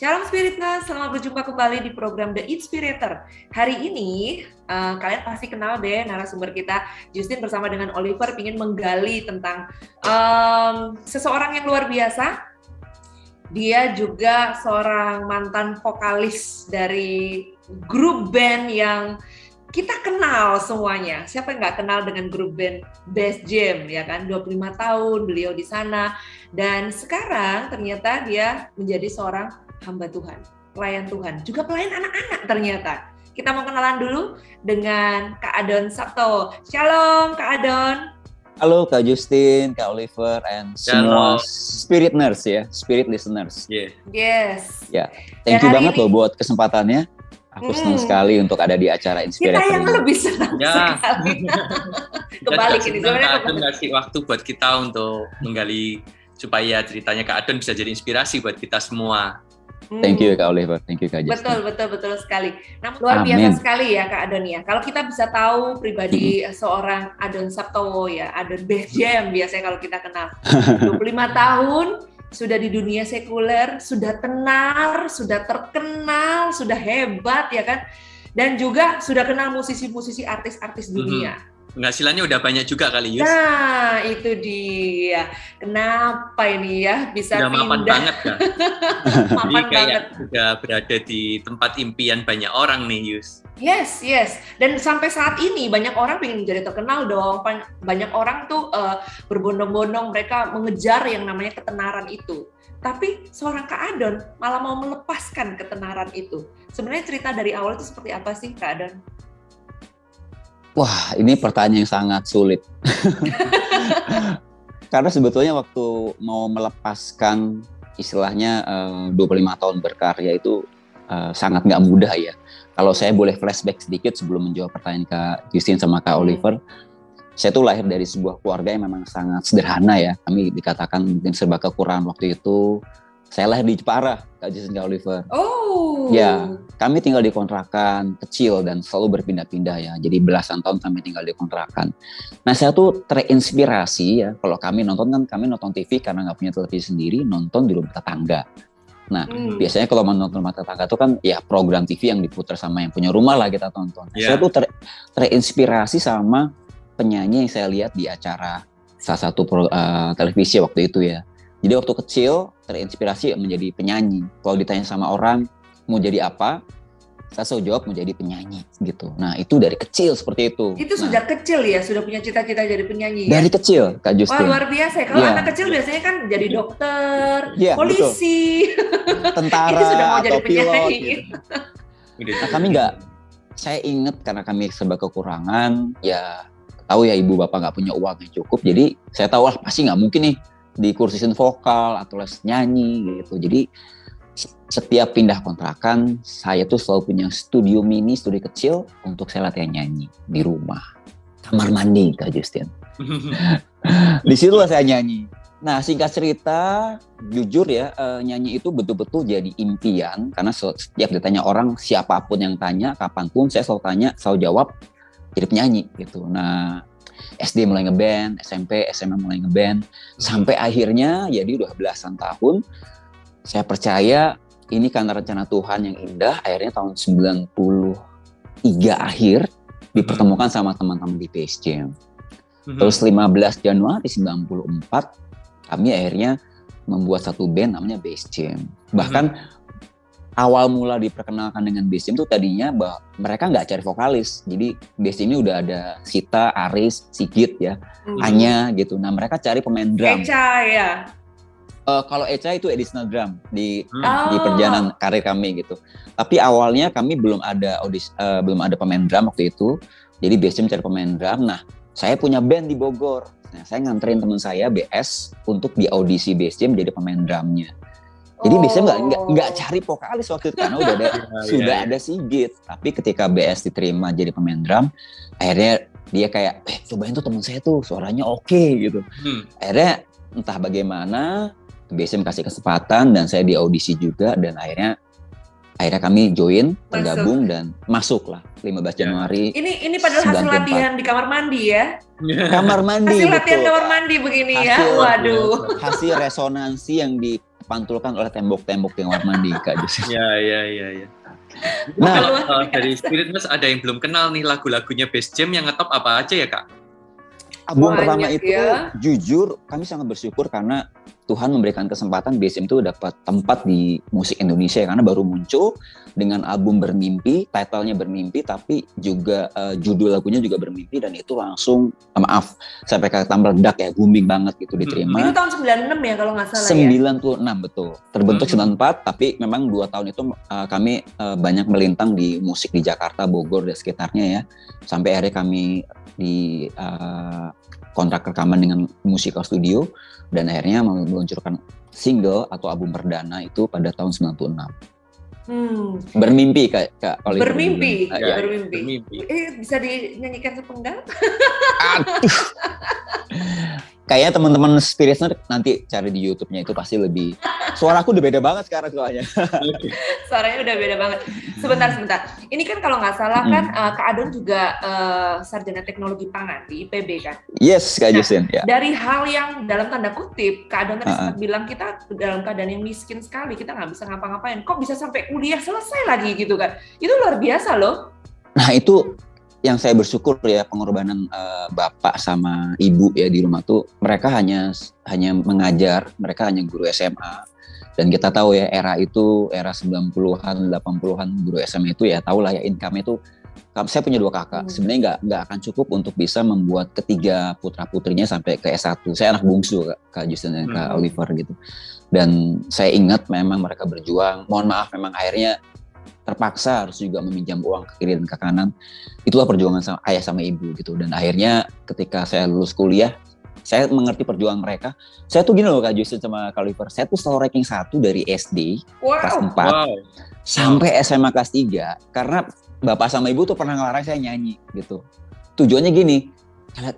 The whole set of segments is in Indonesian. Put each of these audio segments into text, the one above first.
Shalom Spiritness, selamat berjumpa kembali di program The Inspirator. Hari ini kalian pasti kenal deh narasumber kita, Justin bersama dengan Oliver ingin menggali tentang seseorang yang luar biasa. Dia juga seorang mantan vokalis dari grup band yang kita kenal semuanya. Siapa yang nggak kenal dengan grup band Bass Jam, ya kan? 25 tahun beliau di sana. Dan sekarang ternyata dia menjadi seorang hamba Tuhan, pelayan Tuhan, juga pelayan anak-anak ternyata. Kita mau kenalan dulu dengan Kak Adon Sabto. Shalom Kak Adon. Halo Kak Justin, Kak Oliver, and semua Spirit Nurse ya, Spirit Listeners. Yeah. Yes. Ya, thank you banget loh buat kesempatannya. Aku senang sekali untuk ada di acara Inspirator. Kita yang lebih senang sekali. Kebalik ini. Kak Adon ngasih waktu buat kita untuk menggali supaya ceritanya Kak Adon bisa jadi inspirasi buat kita semua. Thank you Kak Oliver, thank you Kak Justin. Betul sekali. Nah, luar biasa sekali ya Kak Adon ya. Kalau kita bisa tahu pribadi seorang Adon Sabto ya, Adon Bass Jam biasanya kalau kita kenal. 25 tahun sudah di dunia sekuler, sudah tenar, sudah terkenal, sudah hebat ya kan. Dan juga sudah kenal musisi-musisi artis-artis dunia. Penghasilannya udah banyak juga kali, Yus. Nah, itu dia. Kenapa ini ya bisa udah pindah? Mapan banget kan? Mapan banget. Udah berada di tempat impian banyak orang nih, Yus. Yes. Dan sampai saat ini banyak orang pengen menjadi terkenal dong. Banyak orang tuh berbondong-bondong mereka mengejar yang namanya ketenaran itu. Tapi seorang Kak Adon malah mau melepaskan ketenaran itu. Sebenarnya cerita dari awal itu seperti apa sih Kak Adon? Wah, ini pertanyaan yang sangat sulit. Karena sebetulnya waktu mau melepaskan istilahnya 25 tahun berkarya itu sangat nggak mudah ya. Kalau saya boleh flashback sedikit sebelum menjawab pertanyaan Kak Justin sama Kak Oliver, saya tuh lahir dari sebuah keluarga yang memang sangat sederhana ya. Kami dikatakan mungkin serba kekurangan waktu itu. Saya lahir di Jepara, Kak Justin, Kak Oliver. Oh. Ya, kami tinggal di kontrakan kecil dan selalu berpindah-pindah ya. Jadi belasan tahun kami tinggal di kontrakan. Nah, saya tuh terinspirasi ya. Kalau kami nonton TV karena nggak punya televisi sendiri, nonton di rumah tetangga. Nah, biasanya kalau menonton rumah tetangga itu kan ya program TV yang diputar sama yang punya rumah lah kita tonton. Saya tuh terinspirasi sama penyanyi yang saya lihat di acara salah satu televisi waktu itu ya. Jadi waktu kecil terinspirasi menjadi penyanyi. Kalau ditanya sama orang mau jadi apa, saya selalu jawab mau jadi penyanyi gitu. Nah itu dari kecil seperti itu. Itu sudah kecil ya, sudah punya cita-cita jadi penyanyi. Dari kecil Kak Justin. Wah luar biasa ya. Kalau anak kecil biasanya kan jadi dokter, polisi, tentara ini sudah mau jadi atau pilot. penyanyi. Gitu. Nah kami saya ingat karena kami serba kekurangan, ya tahu ya ibu bapak nggak punya uang yang cukup, jadi saya tahu pasti nggak mungkin nih dikursusin vokal atau les nyanyi gitu. Jadi setiap pindah kontrakan saya tuh selalu punya studio kecil untuk saya latihan nyanyi di rumah, kamar mandi Kak Justin. Di situlah saya nyanyi. Nah singkat cerita, jujur ya nyanyi itu betul-betul jadi impian karena setiap ditanya orang, siapapun yang tanya, kapanpun saya selalu jawab jadi penyanyi gitu. Nah SD mulai ngeband, SMP, SMA mulai ngeband, sampai akhirnya jadi udah belasan tahun saya percaya ini karena rencana Tuhan yang indah. Akhirnya tahun 93 akhir dipertemukan sama teman-teman di Bass Jam. Terus 15 Januari 94 kami akhirnya membuat satu band namanya Bass Jam. Bahkan awal mula diperkenalkan dengan Bass Jam itu tadinya mereka nggak cari vokalis. Jadi Bass Jam ini udah ada Sita, Aris, Sigit ya, Anya gitu. Nah mereka cari pemain drum. Eca ya. Kalau Eca itu additional drum di perjalanan karir kami gitu. Tapi awalnya kami belum ada pemain drum waktu itu. Jadi Bass Jam cari pemain drum. Nah saya punya band di Bogor. Nah saya nganterin teman saya BS untuk di audisi Bass Jam jadi pemain drumnya. Jadi biasanya nggak cari vokalis waktu itu karena sudah ada Sigit. Tapi ketika BS diterima jadi pemain drum, akhirnya dia kayak cobain tuh teman saya tuh suaranya oke gitu. Akhirnya entah bagaimana BSM kasih kesempatan dan saya di audisi juga dan akhirnya kami join, tergabung dan masuk lah 15 Januari. Ini padahal hasil latihan di kamar mandi ya. Kamar mandi. Hasil latihan kamar mandi begini ya. Waduh. Hasil resonansi yang kepantulkan oleh tembok-tembok yang kamar mandi Kak Jus. Iya. Nah, dari Spiritness ada yang belum kenal nih lagu-lagunya Bass Jam yang ngetop apa aja ya Kak? album pertama Banyak itu ya. jujur kami sangat bersyukur karena Tuhan memberikan kesempatan Bass Jam itu dapat tempat di musik Indonesia karena baru muncul dengan album Bermimpi, titlenya Bermimpi tapi juga judul lagunya juga Bermimpi dan itu langsung sampai kata meledak ya, booming banget gitu diterima. Itu tahun 96 ya kalau nggak salah 96 betul. Terbentuk 94 tapi memang 2 tahun itu kami banyak melintang di musik di Jakarta, Bogor dan sekitarnya ya. Sampai akhirnya kami di kontrak rekaman dengan Musical Studio dan akhirnya meluncurkan single atau album perdana itu pada tahun 96. Bermimpi Kak Oliver. Bermimpi. Ya. Bermimpi. Bisa dinyanyikan sepenggal? Aduh. Kayaknya teman-teman Spiritness nanti cari di YouTube-nya itu pasti lebih. Suaraku udah beda banget sekarang soalnya. Suaranya udah beda banget. Sebentar. Ini kan kalau nggak salah kan Kak Adon juga sarjana teknologi pangan di IPB kan? Yes, Kak Justin. Ya. Dari hal yang dalam tanda kutip, Kak Adon tadi sempat bilang kita dalam keadaan yang miskin sekali, kita nggak bisa ngapa-ngapain. Kok bisa sampai kuliah selesai lagi gitu kan? Itu luar biasa loh. Nah itu yang saya bersyukur ya pengorbanan bapak sama ibu ya di rumah tuh mereka hanya mengajar, mereka hanya guru SMA dan kita tahu ya era 90-an 80-an guru SMA itu ya tahu lah ya income itu saya punya 2 kakak sebenarnya nggak akan cukup untuk bisa membuat ketiga putra putrinya sampai ke S1. Saya anak bungsu Kak Justin dan Kak Oliver gitu dan saya ingat memang mereka berjuang, mohon maaf memang akhirnya terpaksa harus juga meminjam uang ke kiri dan ke kanan. Itulah perjuangan sama ayah sama ibu gitu. Dan akhirnya ketika saya lulus kuliah, saya mengerti perjuangan mereka. Saya tuh gini loh Kak Justin sama Kak Oliver, saya tuh selalu ranking 1 dari SD kelas 4 sampai SMA kelas 3 karena bapak sama ibu tuh pernah ngelarang saya nyanyi gitu. Tujuannya gini,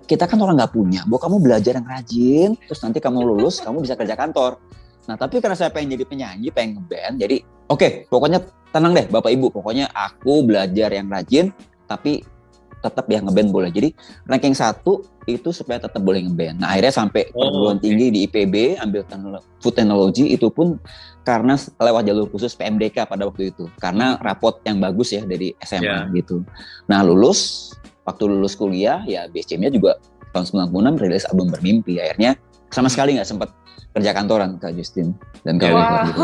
kita kan orang nggak punya, kamu belajar yang rajin, terus nanti kamu lulus, kamu bisa kerja kantor. Nah tapi karena saya pengen jadi penyanyi, pengen ngeband, jadi oke, pokoknya tenang deh Bapak Ibu, pokoknya aku belajar yang rajin, tapi tetap ya ngeband boleh. Jadi ranking 1 itu supaya tetap boleh ngeband. Nah akhirnya sampai perguruan tinggi di IPB, ambil food technology, itu pun karena lewat jalur khusus PMDK pada waktu itu. Karena rapot yang bagus ya dari SMA gitu. Nah waktu lulus kuliah, ya Bass Jam-nya juga tahun 96 rilis album Bermimpi. Akhirnya sama sekali nggak sempat kerja kantoran Kak Justin dan Kak Oliver gitu.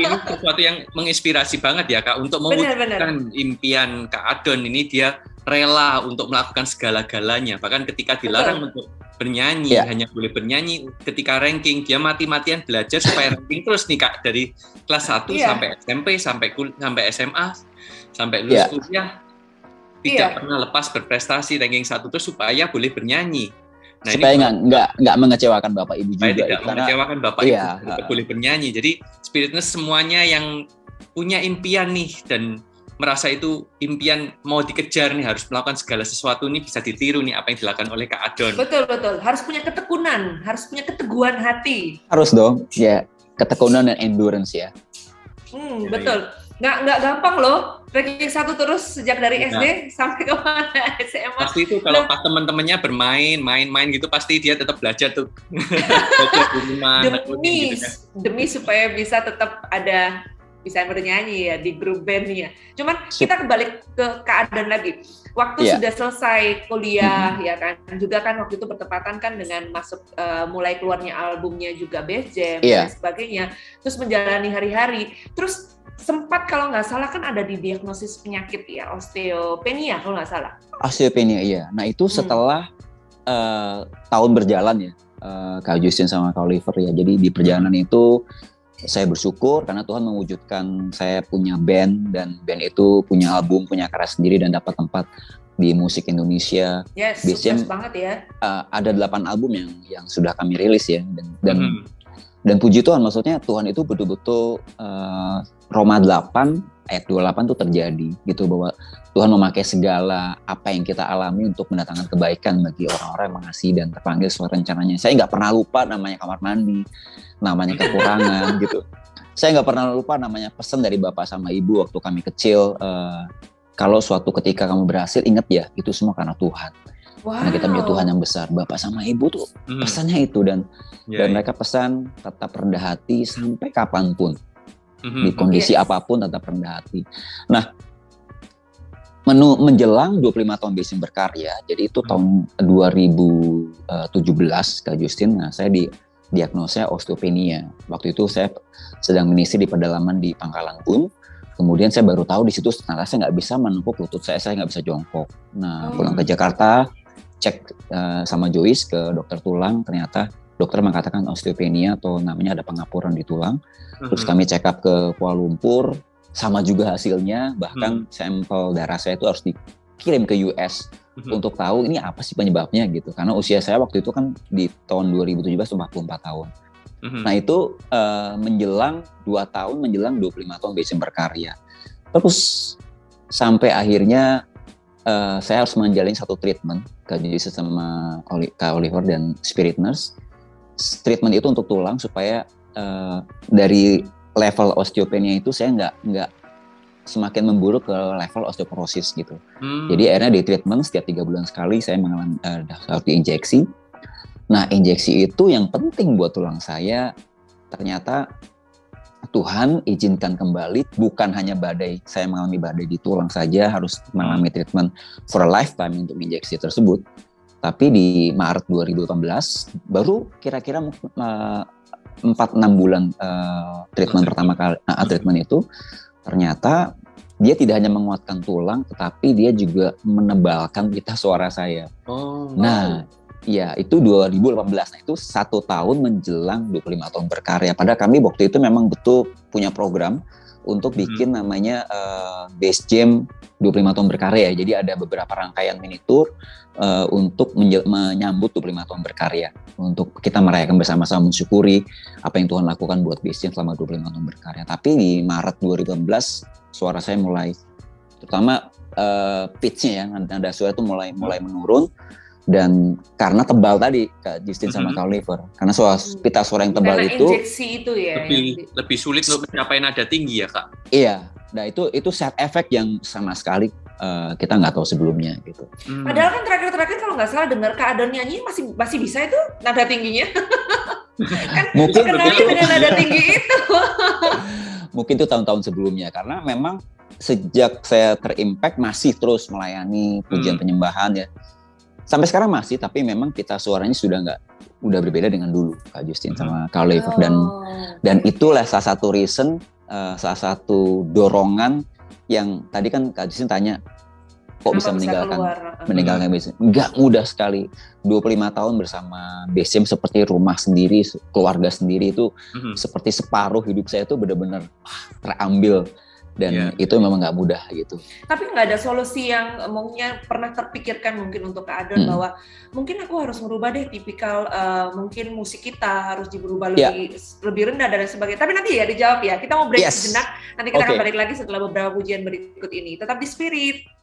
Ini sesuatu yang menginspirasi banget ya Kak untuk mewujudkan impian Kak Adon ini dia rela untuk melakukan segala-galanya bahkan ketika dilarang untuk bernyanyi hanya boleh bernyanyi ketika ranking dia mati-matian belajar supaya ranking terus nih Kak dari kelas 1 sampai SMP sampai SMA sampai lulus kuliah tidak pernah lepas berprestasi ranking 1 terus supaya boleh bernyanyi. Nah, supaya nggak mengecewakan bapak ibu juga. Tidak mengecewakan bapak ibu, boleh bernyanyi. Jadi Spiritness semuanya yang punya impian nih dan merasa itu impian mau dikejar nih harus melakukan segala sesuatu nih bisa ditiru nih apa yang dilakukan oleh Kak Adon. Betul. Harus punya ketekunan, harus punya keteguhan hati. Harus dong, ya ketekunan dan endurance ya. Betul. Nggak gampang loh. Ranking 1 terus sejak dari SD sampai ke mana SMA. Pasti itu kalau pas teman-temannya main gitu pasti dia tetap belajar tuh. Belajar di rumah. Demi supaya bisa tetap bisa bernyanyi ya di grup bandnya. Cuman kita kembali ke keadaan lagi. Waktu sudah selesai kuliah ya kan. Juga kan waktu itu bertepatan kan dengan masuk mulai keluarnya albumnya juga Bass Jam dan sebagainya. Terus menjalani hari-hari. Terus sempat kalau nggak salah kan ada di diagnosis penyakit ya, osteopenia kalau nggak salah. Osteopenia iya. Nah itu setelah tahun berjalan ya, Kak Justin sama Kak Oliver ya. Jadi di perjalanan itu saya bersyukur karena Tuhan mewujudkan saya punya band dan band itu punya album, punya karya sendiri dan dapat tempat di musik Indonesia. Yes, sukses banget ya. Ada 8 album yang sudah kami rilis ya dan puji Tuhan, maksudnya Tuhan itu betul-betul Roma 8 ayat 28 tuh terjadi gitu bahwa Tuhan memakai segala apa yang kita alami untuk mendatangkan kebaikan bagi orang-orang yang mengasihi dan terpanggil sesuai rencananya. Saya nggak pernah lupa namanya kamar mandi, namanya kekurangan gitu. Saya nggak pernah lupa namanya pesan dari bapak sama ibu waktu kami kecil. Kalau suatu ketika kamu berhasil, ingat ya itu semua karena Tuhan. Karena kita punya Tuhan yang besar. Bapak sama Ibu tuh pesannya itu, dan mereka pesan tetap rendah hati sampai kapanpun, di kondisi apapun tetap rendah hati. Nah, menjelang 25 tahun BSIM berkarya, jadi itu tahun 2017 Kak Justin, nah saya diagnosa osteopenia. Waktu itu saya sedang mengisi di pedalaman di Pangkalan Bun. Kemudian saya baru tahu di situ ternyata saya nggak bisa menekuk lutut saya nggak bisa jongkok. Nah, pulang ke Jakarta, cek sama Joyce ke dokter tulang, ternyata dokter mengatakan osteopenia atau namanya ada pengapuran di tulang. Terus kami check up ke Kuala Lumpur, sama juga hasilnya, bahkan sampel darah saya itu harus dikirim ke US untuk tahu ini apa sih penyebabnya gitu. Karena usia saya waktu itu kan di tahun 2017 44 tahun. Nah itu menjelang 2 tahun, menjelang 25 tahun BSIM berkarya. Terus sampai akhirnya saya harus menjalani satu treatment sama Kak Oliver dan Spirit Nurse. Treatment itu untuk tulang supaya dari level osteopenia itu saya nggak semakin memburuk ke level osteoporosis gitu. Jadi akhirnya di treatment setiap 3 bulan sekali saya mengalami harus diinjeksi. Nah, injeksi itu yang penting buat tulang saya. Ternyata Tuhan izinkan kembali, bukan hanya badai, saya mengalami badai di tulang saja, harus mengalami treatment for a lifetime untuk injeksi tersebut. Tapi di Maret 2018, baru kira-kira 4-6 bulan treatment pertama kali, treatment itu, ternyata dia tidak hanya menguatkan tulang, tetapi dia juga menebalkan pita suara saya. Nah, ya itu 2018, nah itu 1 tahun menjelang 25 tahun berkarya. Padahal kami waktu itu memang betul punya program untuk bikin namanya Base Jam 25 tahun berkarya. Jadi ada beberapa rangkaian mini tour untuk menyambut 25 tahun berkarya. Untuk kita merayakan bersama-sama, mensyukuri apa yang Tuhan lakukan buat Base Jam selama 25 tahun berkarya. Tapi di Maret 2018 suara saya mulai, terutama pitch-nya ya, nada suara itu mulai menurun. Dan karena tebal tadi Kak Justin sama Kak Oliver, karena pita suara yang tebal karena itu injeksi itu ya lebih sulit untuk mencapai nada tinggi ya Kak. Iya, nah itu side effect yang sama sekali kita nggak tahu sebelumnya gitu. Padahal kan terakhir kalau nggak salah dengar Kak Adon nyanyi masih bisa itu nada tingginya. Kan mungkin kenalnya dengan nada tinggi itu. Mungkin itu tahun-tahun sebelumnya, karena memang sejak saya terimpact masih terus melayani pujian penyembahan ya. Sampai sekarang masih, tapi memang pita suaranya udah berbeda dengan dulu Kak Justin sama Kak Oliver, dan itulah salah satu reason, salah satu dorongan yang tadi kan Kak Justin tanya kok bisa meninggalkan BSIM. Nggak mudah sekali. 25 tahun bersama BSIM seperti rumah sendiri, keluarga sendiri, itu seperti separuh hidup saya itu benar-benar terambil. Dan itu memang nggak mudah gitu. Tapi nggak ada solusi yang mungkin pernah terpikirkan mungkin untuk Kak Adon bahwa mungkin aku harus merubah deh tipikal mungkin musik kita harus berubah lebih rendah dan sebagainya. Tapi nanti ya dijawab ya. Kita mau break sejenak. Nanti kita akan balik lagi setelah beberapa pujian berikut ini. Tetap di Spirit.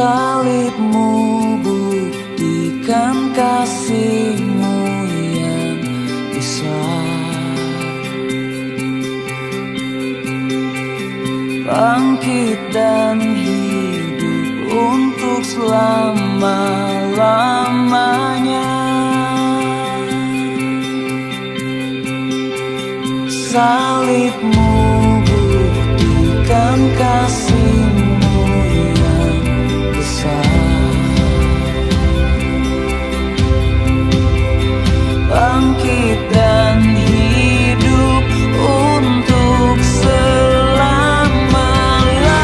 Salibmu buktikan kasih-Mu yang besar. Bangkit dan hidup untuk selama-lamanya. Salibmu buktikan kasih-Mu yang besar. Bangkit dan hidup untuk selama-lamanya.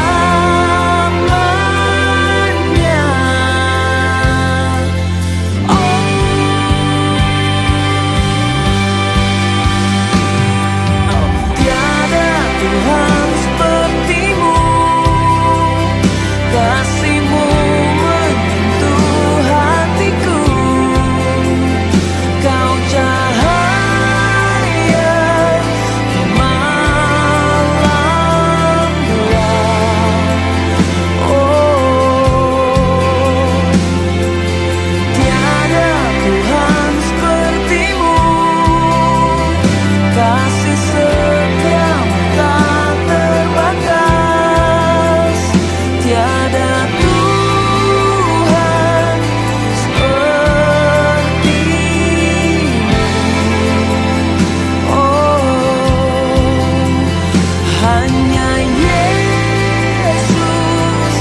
Tiada Tuhan seperti-Mu, kasih-Mu menyentuh hatiku. Kau cahaya di malam gelap. Oh, tiada Tuhan seperti-Mu, kasih setia-Mu tak terbatas. Tiada Tuhan seperti-Mu. Oh, hanya Yesus,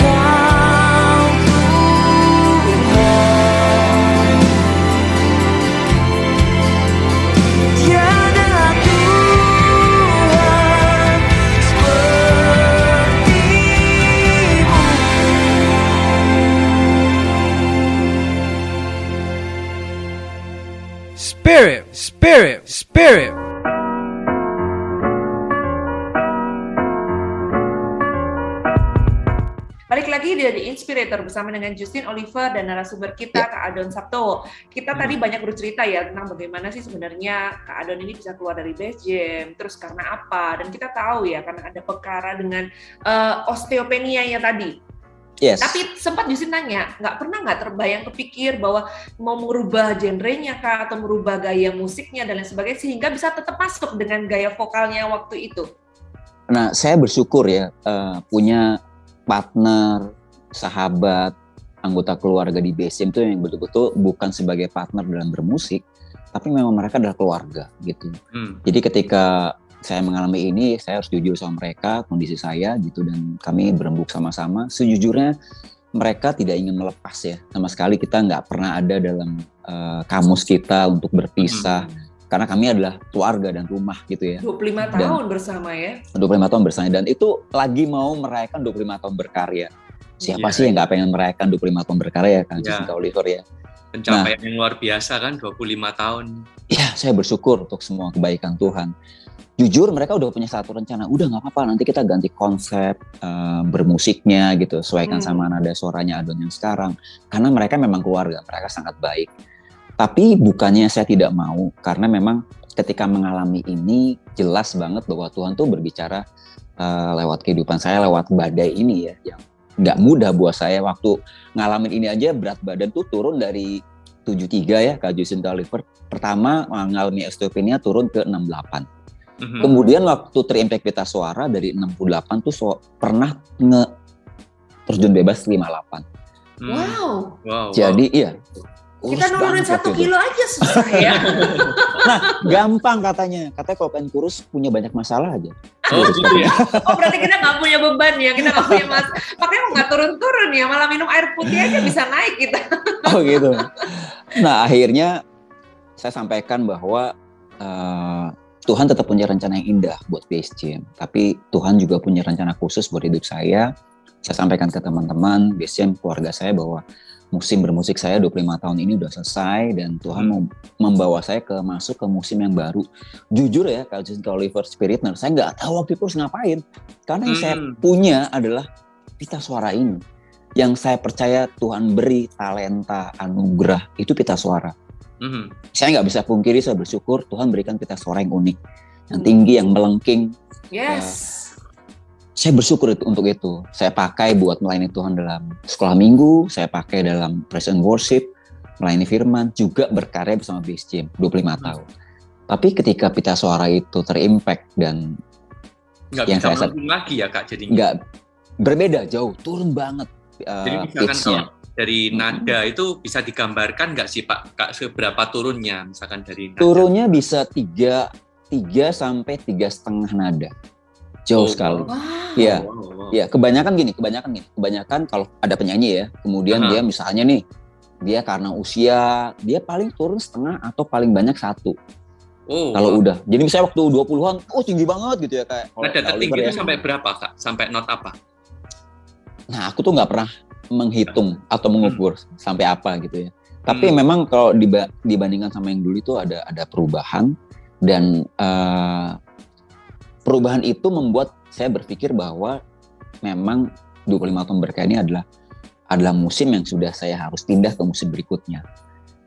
Kau Tuhan. Tiada Tuhan seperti-Mu. Spirit, Spirit, Spirit. Balik lagi di The Inspirator bersama dengan Justin Oliver dan narasumber kita Kak Adon Sabto. Kita tadi banyak bercerita ya tentang bagaimana sih sebenarnya Kak Adon ini bisa keluar dari Base Jam, terus karena apa? Dan kita tahu ya karena ada perkara dengan osteopenia tadi. Yes. Tapi sempat Justin nanya, nggak terbayang kepikir bahwa mau merubah genrenya Kak atau merubah gaya musiknya dan lain sebagainya sehingga bisa tetap masuk dengan gaya vokalnya waktu itu. Nah, saya bersyukur ya punya partner, sahabat, anggota keluarga di Base Jam itu yang betul-betul bukan sebagai partner dalam bermusik, tapi memang mereka adalah keluarga gitu. Jadi ketika saya mengalami ini, saya harus jujur sama mereka, kondisi saya gitu, dan kami berembuk sama-sama. Sejujurnya mereka tidak ingin melepas ya, sama sekali kita nggak pernah ada dalam kamus kita untuk berpisah, karena kami adalah keluarga dan rumah gitu ya. 25 tahun bersama ya. 25 tahun bersama, dan itu lagi mau merayakan 25 tahun berkarya. Siapa sih yang nggak pengen merayakan 25 tahun berkarya kan, Justin Oliver ya. Pencapaian yang luar biasa kan, 25 tahun. Ya, saya bersyukur untuk semua kebaikan Tuhan. Jujur mereka udah punya satu rencana, udah nggak apa-apa nanti kita ganti konsep bermusiknya gitu, sesuaikan sama nada suaranya Adon yang sekarang, karena mereka memang keluarga, mereka sangat baik. Tapi bukannya saya tidak mau, karena memang ketika mengalami ini jelas banget bahwa Tuhan tuh berbicara lewat kehidupan saya, lewat badai ini ya, yang nggak mudah buat saya. Waktu ngalamin ini aja berat badan tuh turun dari 73 ya Kak Justin Oliver, pertama mengalami osteopenia turun ke 68. Kemudian waktu terimpact pita suara dari 68 tuh pernah terjun bebas 58. Wow. Jadi iya. Kita nurunin 1 kilo aja susah ya. Nah, gampang katanya. Katanya kalau pengen kurus punya banyak masalah aja. Oh berarti kita nggak punya beban ya, kita nggak punya makanya nggak turun-turun ya, malah minum air putih aja bisa naik kita. Oh gitu. Nah akhirnya saya sampaikan bahwa Tuhan tetap punya rencana yang indah buat Base Jam, tapi Tuhan juga punya rencana khusus buat hidup saya. Saya sampaikan ke teman-teman Base Jam, keluarga saya, bahwa musim bermusik saya 25 tahun ini udah selesai dan Tuhan mau membawa saya masuk ke musim yang baru. Jujur ya, kalau Justin Oliver Spiritner, saya nggak tahu waktu itu harus ngapain. Karena yang saya punya adalah pita suara ini. Yang saya percaya Tuhan beri talenta, anugerah, itu pita suara. Saya nggak bisa pungkiri, saya bersyukur Tuhan berikan pita suara yang unik, yang tinggi, yang melengking. Yes. saya bersyukur untuk itu. Saya pakai buat melayani Tuhan dalam sekolah minggu, saya pakai dalam praise and worship, melayani firman, juga berkarya bersama Base Jam 25 tahun. Tapi ketika pita suara itu terimpact dan nggak yang bisa saya melengkung lagi ya Kak jadinya. nggak berbeda jauh, turun banget Jadi misalkan pitch-nya. kalau dari nada itu bisa digambarkan nggak sih Pak Kak seberapa turunnya misalkan dari nada? Turunnya bisa 3 sampai 3,5 nada. Jauh sekali. Iya. Ya, kebanyakan gini. Kebanyakan kalau ada penyanyi ya, kemudian dia misalnya nih, dia karena usia, dia paling turun setengah atau paling banyak 1. Kalau udah. Jadi misalnya waktu 20-an, tinggi banget gitu ya kayak. Nada tertinggi itu sampai berapa Kak? Sampai not apa? Nah, aku tuh nggak pernah menghitung atau mengukur sampai apa gitu ya. Tapi memang kalau dibandingkan sama yang dulu itu ada perubahan dan perubahan itu membuat saya berpikir bahwa memang 25 tahun berkarya ini adalah musim yang sudah saya harus pindah ke musim berikutnya.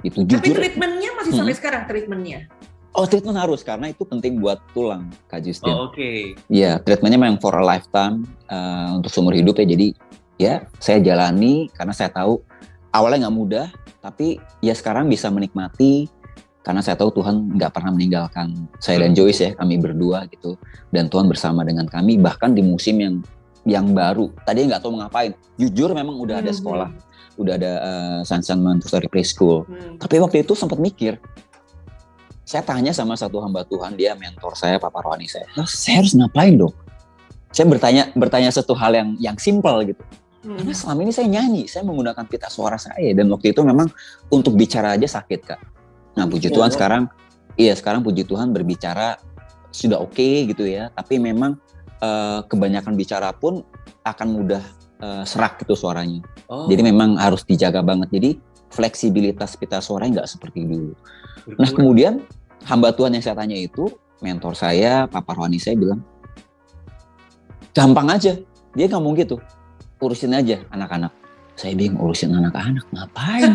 Itu Tapi jujur. treatmentnya masih sampai sekarang treatmentnya? Treatment harus karena itu penting buat tulang, Kak Justin. Oke. Ya, treatmentnya memang for a lifetime untuk seumur hidup ya. Jadi ya saya jalani karena saya tahu awalnya nggak mudah, tapi ya sekarang bisa menikmati. Karena saya tahu Tuhan nggak pernah meninggalkan saya dan Joyce ya, kami berdua gitu. Dan Tuhan bersama dengan kami bahkan di musim yang baru. Tadi nggak tahu mau ngapain. Jujur memang udah ada sekolah, udah ada Sunshine Montessori Preschool. Tapi waktu itu sempat mikir, saya tanya sama satu hamba Tuhan, dia mentor saya, Papa Rohani saya. Saya harus ngapain dong? Saya bertanya satu hal yang simpel gitu. Karena selama ini saya nyanyi, saya menggunakan pita suara saya. Dan waktu itu memang untuk bicara aja sakit, Kak. Nah, puji Tuhan sekarang puji Tuhan berbicara sudah oke gitu ya. Tapi memang kebanyakan bicara pun akan mudah serak gitu suaranya. Jadi memang harus dijaga banget. Jadi fleksibilitas pita suaranya nggak seperti dulu. Nah, kemudian hamba Tuhan yang saya tanya itu, mentor saya, Papa Rohani saya bilang, gampang aja. Dia ngomong gitu, urusin aja anak-anak. Saya bingung, urusin anak-anak ngapain?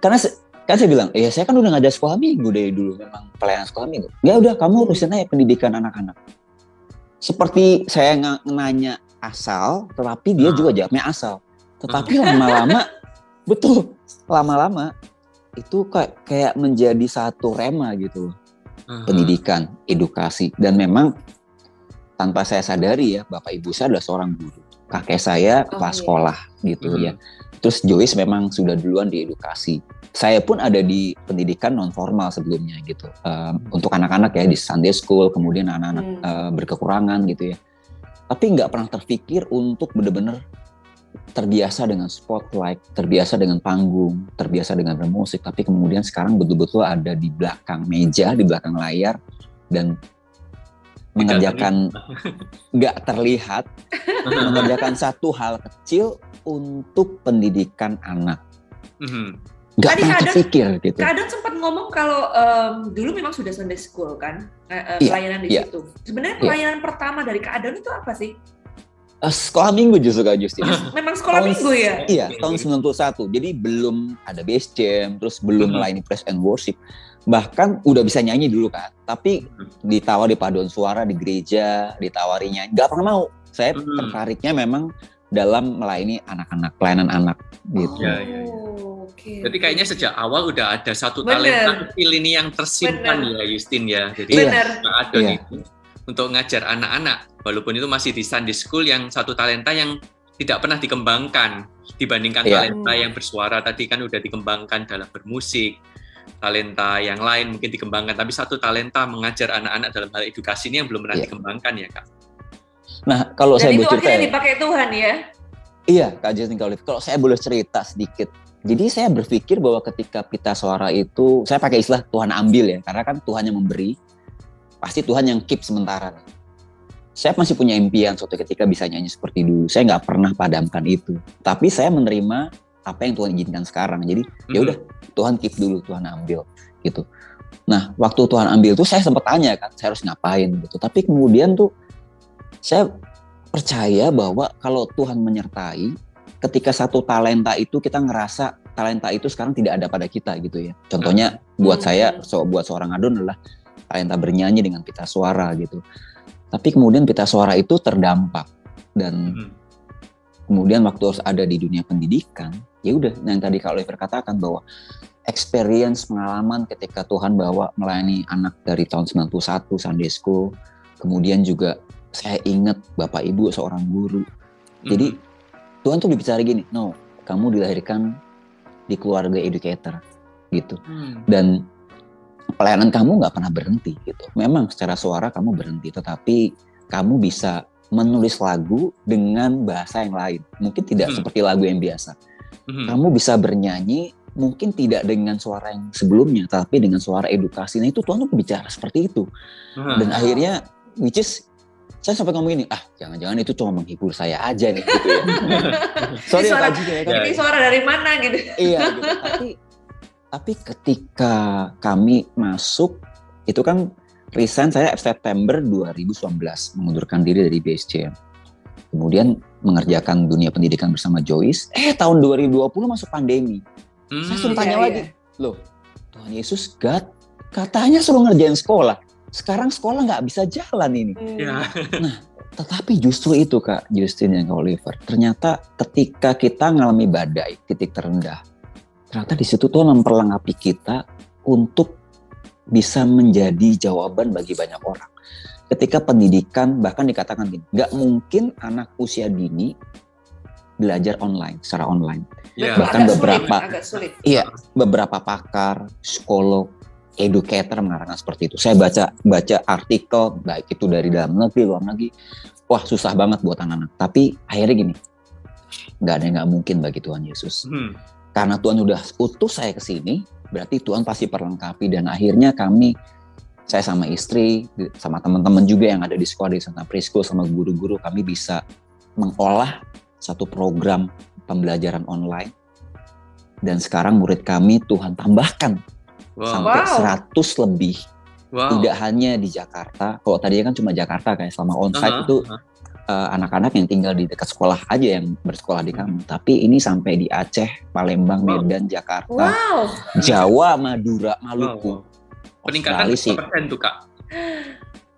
Karena kan saya bilang, saya kan udah ngajar sekolah minggu dari dulu, memang pelayanan sekolah minggu. Ya udah, kamu urusin aja pendidikan anak-anak. Seperti saya nanya asal, tetapi dia juga jawabnya asal. Tetapi lama-lama, betul, lama-lama itu kayak menjadi satu rema gitu. Pendidikan, edukasi. Dan memang tanpa saya sadari ya, Bapak Ibu saya adalah seorang guru. Kakek saya kepala sekolah gitu ya. Terus Joyce memang sudah duluan di edukasi. Saya pun ada di pendidikan non formal sebelumnya gitu. Untuk anak-anak ya di Sunday School, kemudian anak-anak berkekurangan gitu ya. Tapi nggak pernah terpikir untuk benar-benar terbiasa dengan spotlight, terbiasa dengan panggung, terbiasa dengan bermusik. Tapi kemudian sekarang betul-betul ada di belakang meja, di belakang layar dan mengerjakan nggak terlihat, mengerjakan satu hal kecil untuk pendidikan anak. Nggak pernah terpikir gitu. Kak Adon sempat ngomong kalau dulu memang sudah Sunday School kan, pelayanan di situ. Sebenarnya pelayanan pertama dari Kak Adon itu apa sih? Sekolah minggu justru Kak Justin. Memang sekolah minggu ya? Iya, tahun 91. Jadi belum ada Base Jam, terus belum melayani praise and worship. Bahkan udah bisa nyanyi dulu kan, tapi ditawari paduan suara di gereja, ditawari nyanyi, nggak pernah mau. Saya tertariknya memang dalam melayani anak-anak, pelayanan anak gitu. Okay. Jadi kayaknya sejak awal udah ada satu talenta kecil ini yang tersimpan ya Justin ya. Jadi Kak Adon itu untuk ngajar anak-anak, walaupun itu masih di Sunday School, yang satu talenta yang tidak pernah dikembangkan dibandingkan talenta yang bersuara tadi kan udah dikembangkan dalam bermusik. Talenta yang lain mungkin dikembangkan, tapi satu talenta mengajar anak-anak dalam hal edukasi ini yang belum pernah dikembangkan ya Kak. Nah kalau saya boleh cerita, itu akhirnya dipakai Tuhan ya? Iya Kak Justin, kalau saya boleh cerita sedikit. Jadi saya berpikir bahwa ketika pita suara itu, saya pakai istilah Tuhan ambil ya, karena kan Tuhan yang memberi, pasti Tuhan yang keep sementara. Saya masih punya impian suatu ketika bisa nyanyi seperti dulu. Saya nggak pernah padamkan itu, tapi saya menerima apa yang Tuhan izinkan sekarang. Jadi ya udah, Tuhan keep dulu, Tuhan ambil gitu. Nah, waktu Tuhan ambil tuh saya sempat tanya kan, saya harus ngapain gitu. Tapi kemudian tuh saya percaya bahwa kalau Tuhan menyertai, ketika satu talenta itu kita ngerasa talenta itu sekarang tidak ada pada kita gitu ya. Contohnya buat saya, buat seorang Adon adalah talenta bernyanyi dengan pita suara gitu. Tapi kemudian pita suara itu terdampak dan kemudian waktu harus ada di dunia pendidikan, ya udah yang tadi Kak Oliver katakan bahwa experience pengalaman ketika Tuhan bawa melayani anak dari tahun 91 Sunday School, kemudian juga saya ingat Bapak Ibu seorang guru. Jadi Tuhan tuh bicara gini, no, kamu dilahirkan di keluarga educator gitu. Dan pelayanan kamu nggak pernah berhenti gitu. Memang secara suara kamu berhenti, tetapi kamu bisa menulis lagu dengan bahasa yang lain. Mungkin tidak seperti lagu yang biasa. Kamu bisa bernyanyi, mungkin tidak dengan suara yang sebelumnya, tapi dengan suara edukasi. Nah itu Tuhan tuh bicara seperti itu. Dan akhirnya, which is, saya sampai ngomong ini, jangan-jangan itu cuma menghibur saya aja nih gitu ya. Sorry suara, Pak Ji, ya kan? Ini suara dari mana gitu. Iya gitu, tapi ketika kami masuk, itu kan resign saya September 2019, mengundurkan diri dari BSCM. Kemudian mengerjakan dunia pendidikan bersama Joyce, tahun 2020 masuk pandemi. Saya suruh tanya lagi, loh Tuhan Yesus, God, katanya suruh ngerjain sekolah. Sekarang sekolah nggak bisa jalan ini. Nah, tetapi justru itu Kak Justin dan Kak Oliver, ternyata ketika kita ngalami badai, titik terendah, ternyata di situ Tuhan memperlengkapi kita untuk bisa menjadi jawaban bagi banyak orang. Ketika pendidikan, bahkan dikatakan gini, nggak mungkin anak usia dini belajar online, secara online. Bahkan agak sulit. Iya, beberapa pakar, psikolog, educator mengatakan seperti itu. Saya baca artikel, baik itu dari dalam negeri, luar negeri, wah susah banget buat anak-anak. Tapi akhirnya gini, nggak ada yang nggak mungkin bagi Tuhan Yesus. Karena Tuhan udah utus saya ke sini, berarti Tuhan pasti perlengkapi. Dan akhirnya saya sama istri, sama teman-teman juga yang ada di sekolah di Santa Preschool, sama guru-guru, kami bisa mengolah satu program pembelajaran online. Dan sekarang murid kami Tuhan tambahkan sampai 100 lebih. Tidak hanya di Jakarta, kalau tadinya kan cuma Jakarta kayak selama onsite itu anak-anak yang tinggal di dekat sekolah aja yang bersekolah di kami. Tapi ini sampai di Aceh, Palembang, Medan, Jakarta, Jawa, Madura, Maluku, peningkatan berapa% tuh Kak?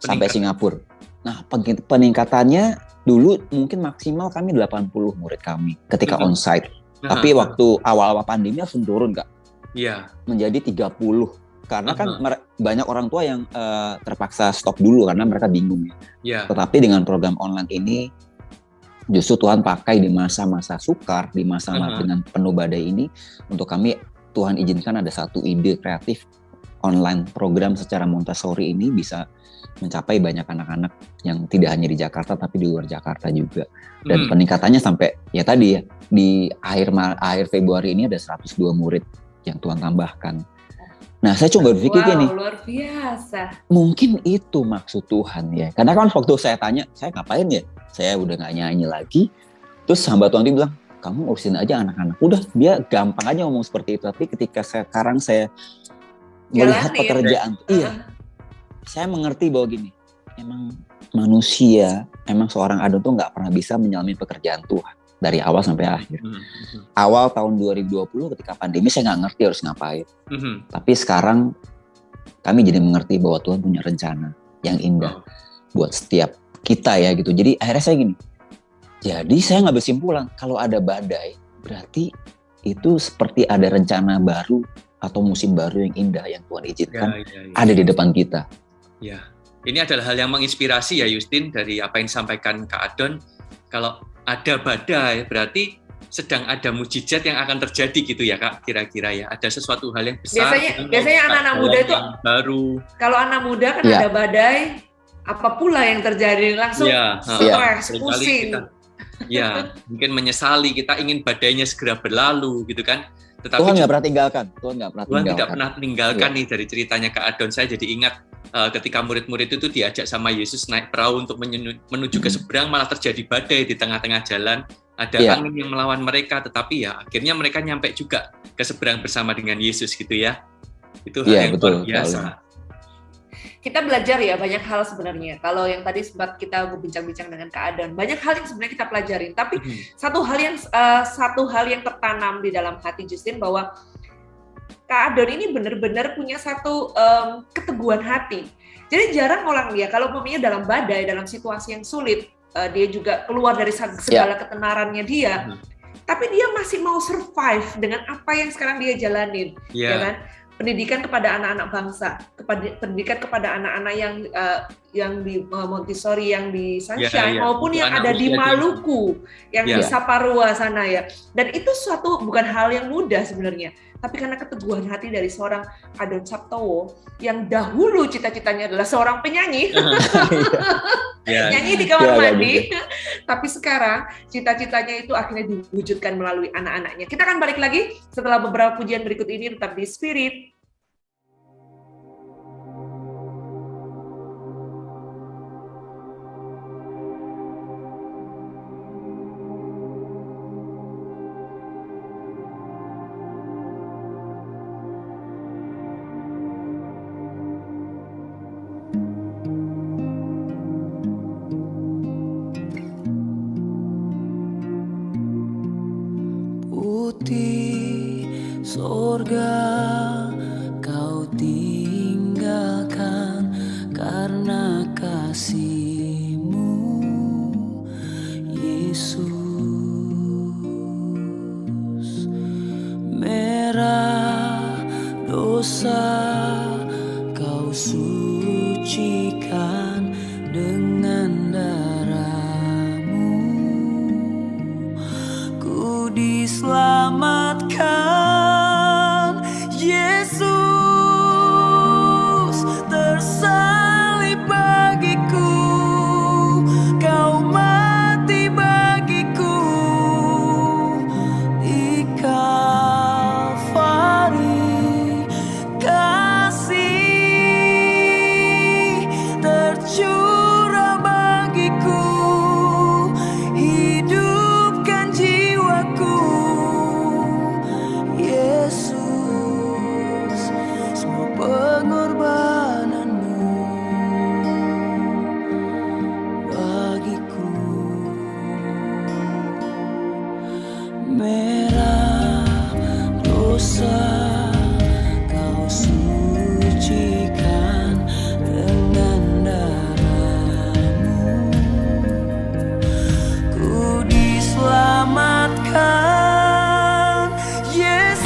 Sampai Singapura. Nah peningkatannya dulu mungkin maksimal kami 80 murid kami ketika onsite. Tapi waktu awal-awal pandemi langsung turun Kak. Menjadi 30. Karena kan banyak orang tua yang terpaksa stop dulu karena mereka bingung ya. Tetapi dengan program online ini justru Tuhan pakai di masa-masa sukar, di masa dengan penuh badai ini, untuk kami Tuhan izinkan ada satu ide kreatif online program secara Montessori ini bisa mencapai banyak anak-anak yang tidak hanya di Jakarta tapi di luar Jakarta juga. Dan peningkatannya sampai ya tadi ya, di akhir Februari ini ada 102 murid yang Tuhan tambahkan. Nah, saya coba berpikir gini, luar biasa. Mungkin itu maksud Tuhan ya. Karena kan waktu saya tanya, saya ngapain ya? Saya udah gak nyanyi lagi. Terus hamba Tuhan itu bilang, kamu urusin aja anak-anak. Udah, dia gampang aja ngomong seperti itu. Tapi ketika sekarang saya melihat pekerjaan, saya mengerti bahwa gini, emang manusia, emang seorang Adon tuh gak pernah bisa menyelami pekerjaan Tuhan. Dari awal sampai akhir. Awal tahun 2020 ketika pandemi saya nggak ngerti harus ngapain. Tapi sekarang kami jadi mengerti bahwa Tuhan punya rencana yang indah buat setiap kita ya gitu. Jadi akhirnya saya gini, jadi saya nggak bersimpulan kalau ada badai berarti itu seperti ada rencana baru atau musim baru yang indah yang Tuhan izinkan ada di depan kita. Ya, ini adalah hal yang menginspirasi ya Justin dari apa yang disampaikan Kak Adon. Kalau ada badai, berarti sedang ada mujizat yang akan terjadi gitu ya Kak, kira-kira ya. Ada sesuatu hal yang besar. Biasanya anak-anak muda itu baru. Kalau anak muda kan ada badai, apa pula yang terjadi langsung stres, pusing. Mungkin menyesali, kita ingin badainya segera berlalu gitu kan. Tetapi Tuhan nggak pernah tinggalkan. Tuhan tidak pernah meninggalkan nih dari ceritanya Kak Adon. Saya jadi ingat ketika murid-murid itu diajak sama Yesus naik perahu untuk menuju ke seberang, malah terjadi badai di tengah-tengah jalan. Ada angin yang melawan mereka, tetapi ya akhirnya mereka nyampe juga ke seberang bersama dengan Yesus gitu ya. Itu hal yang luar biasa. Kita belajar ya banyak hal sebenarnya. Kalau yang tadi sempat kita berbincang-bincang dengan Kak Adon, banyak hal yang sebenarnya kita pelajarin. Tapi satu hal yang tertanam di dalam hati Justin bahwa Kak Adon ini benar-benar punya satu keteguhan hati. Jadi jarang orang dia kalau umpamanya dalam badai, dalam situasi yang sulit, dia juga keluar dari segala ketenarannya dia, tapi dia masih mau survive dengan apa yang sekarang dia jalanin, ya kan? Pendidikan kepada anak-anak bangsa, pendidikan kepada anak-anak yang di Montessori, yang di Sunshine, maupun yang ada di Maluku, yang di Saparua sana ya. Dan itu suatu bukan hal yang mudah sebenarnya. Tapi karena keteguhan hati dari seorang Adon Saptowo yang dahulu cita-citanya adalah seorang penyanyi, nyanyi di kamar mandi, tapi sekarang cita-citanya itu akhirnya diwujudkan melalui anak-anaknya. Kita akan balik lagi setelah beberapa pujian berikut ini, tetap di Spirit. Surga kau tinggalkan karena kasih-Mu, Yesus. Merah dosa kau sucikan dengan darah-Mu, ku diselamatkan. Yesus tersalib bagiku, kau mati bagiku di Kalvari. Kasih tercurah bagiku, hidupkan jiwaku. Yesus, semua pengorbananmu bagiku. Merah dosa kau sucikan dengan darah-Mu, ku diselamatkan. Kasih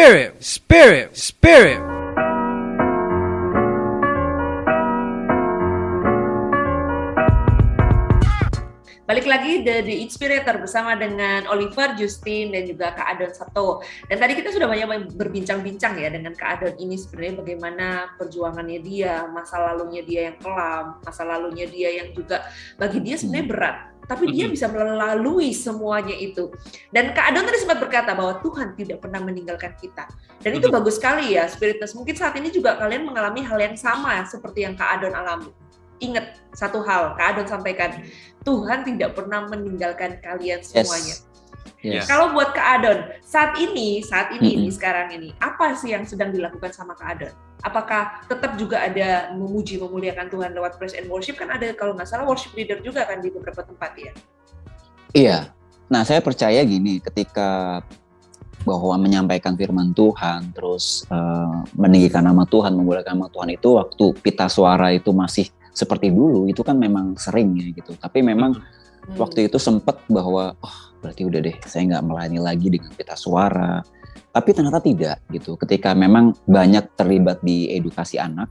Spirit, Spirit, Spirit. Balik lagi The Inspirator bersama dengan Oliver, Justin, dan juga Kak Adon Sabto. Dan tadi kita sudah banyak berbincang-bincang ya dengan Kak Adon ini sebenarnya bagaimana perjuangannya dia, masa lalunya dia yang kelam, masa lalunya dia yang juga bagi dia sebenarnya berat. Tapi dia bisa melalui semuanya itu. Dan Kak Adon tadi sempat berkata bahwa Tuhan tidak pernah meninggalkan kita. Dan itu bagus sekali ya, Spiritus. Mungkin saat ini juga kalian mengalami hal yang sama seperti yang Kak Adon alami. Ingat satu hal, Kak Adon sampaikan, Tuhan tidak pernah meninggalkan kalian semuanya. Yes. Kalau buat Kak Adon, saat ini sekarang ini, apa sih yang sedang dilakukan sama Kak Adon? Apakah tetap juga ada memuji, memuliakan Tuhan lewat praise and worship? Kan ada kalau nggak salah worship leader juga kan di beberapa tempat ya? Iya. Nah, saya percaya gini, ketika bahwa menyampaikan firman Tuhan, terus meninggikan nama Tuhan, memuliakan nama Tuhan itu waktu pita suara itu masih seperti dulu, itu kan memang sering ya gitu. Tapi memang waktu itu sempat bahwa, berarti udah deh, saya nggak melayani lagi dengan pita suara. Tapi ternyata tidak gitu. Ketika memang banyak terlibat di edukasi anak,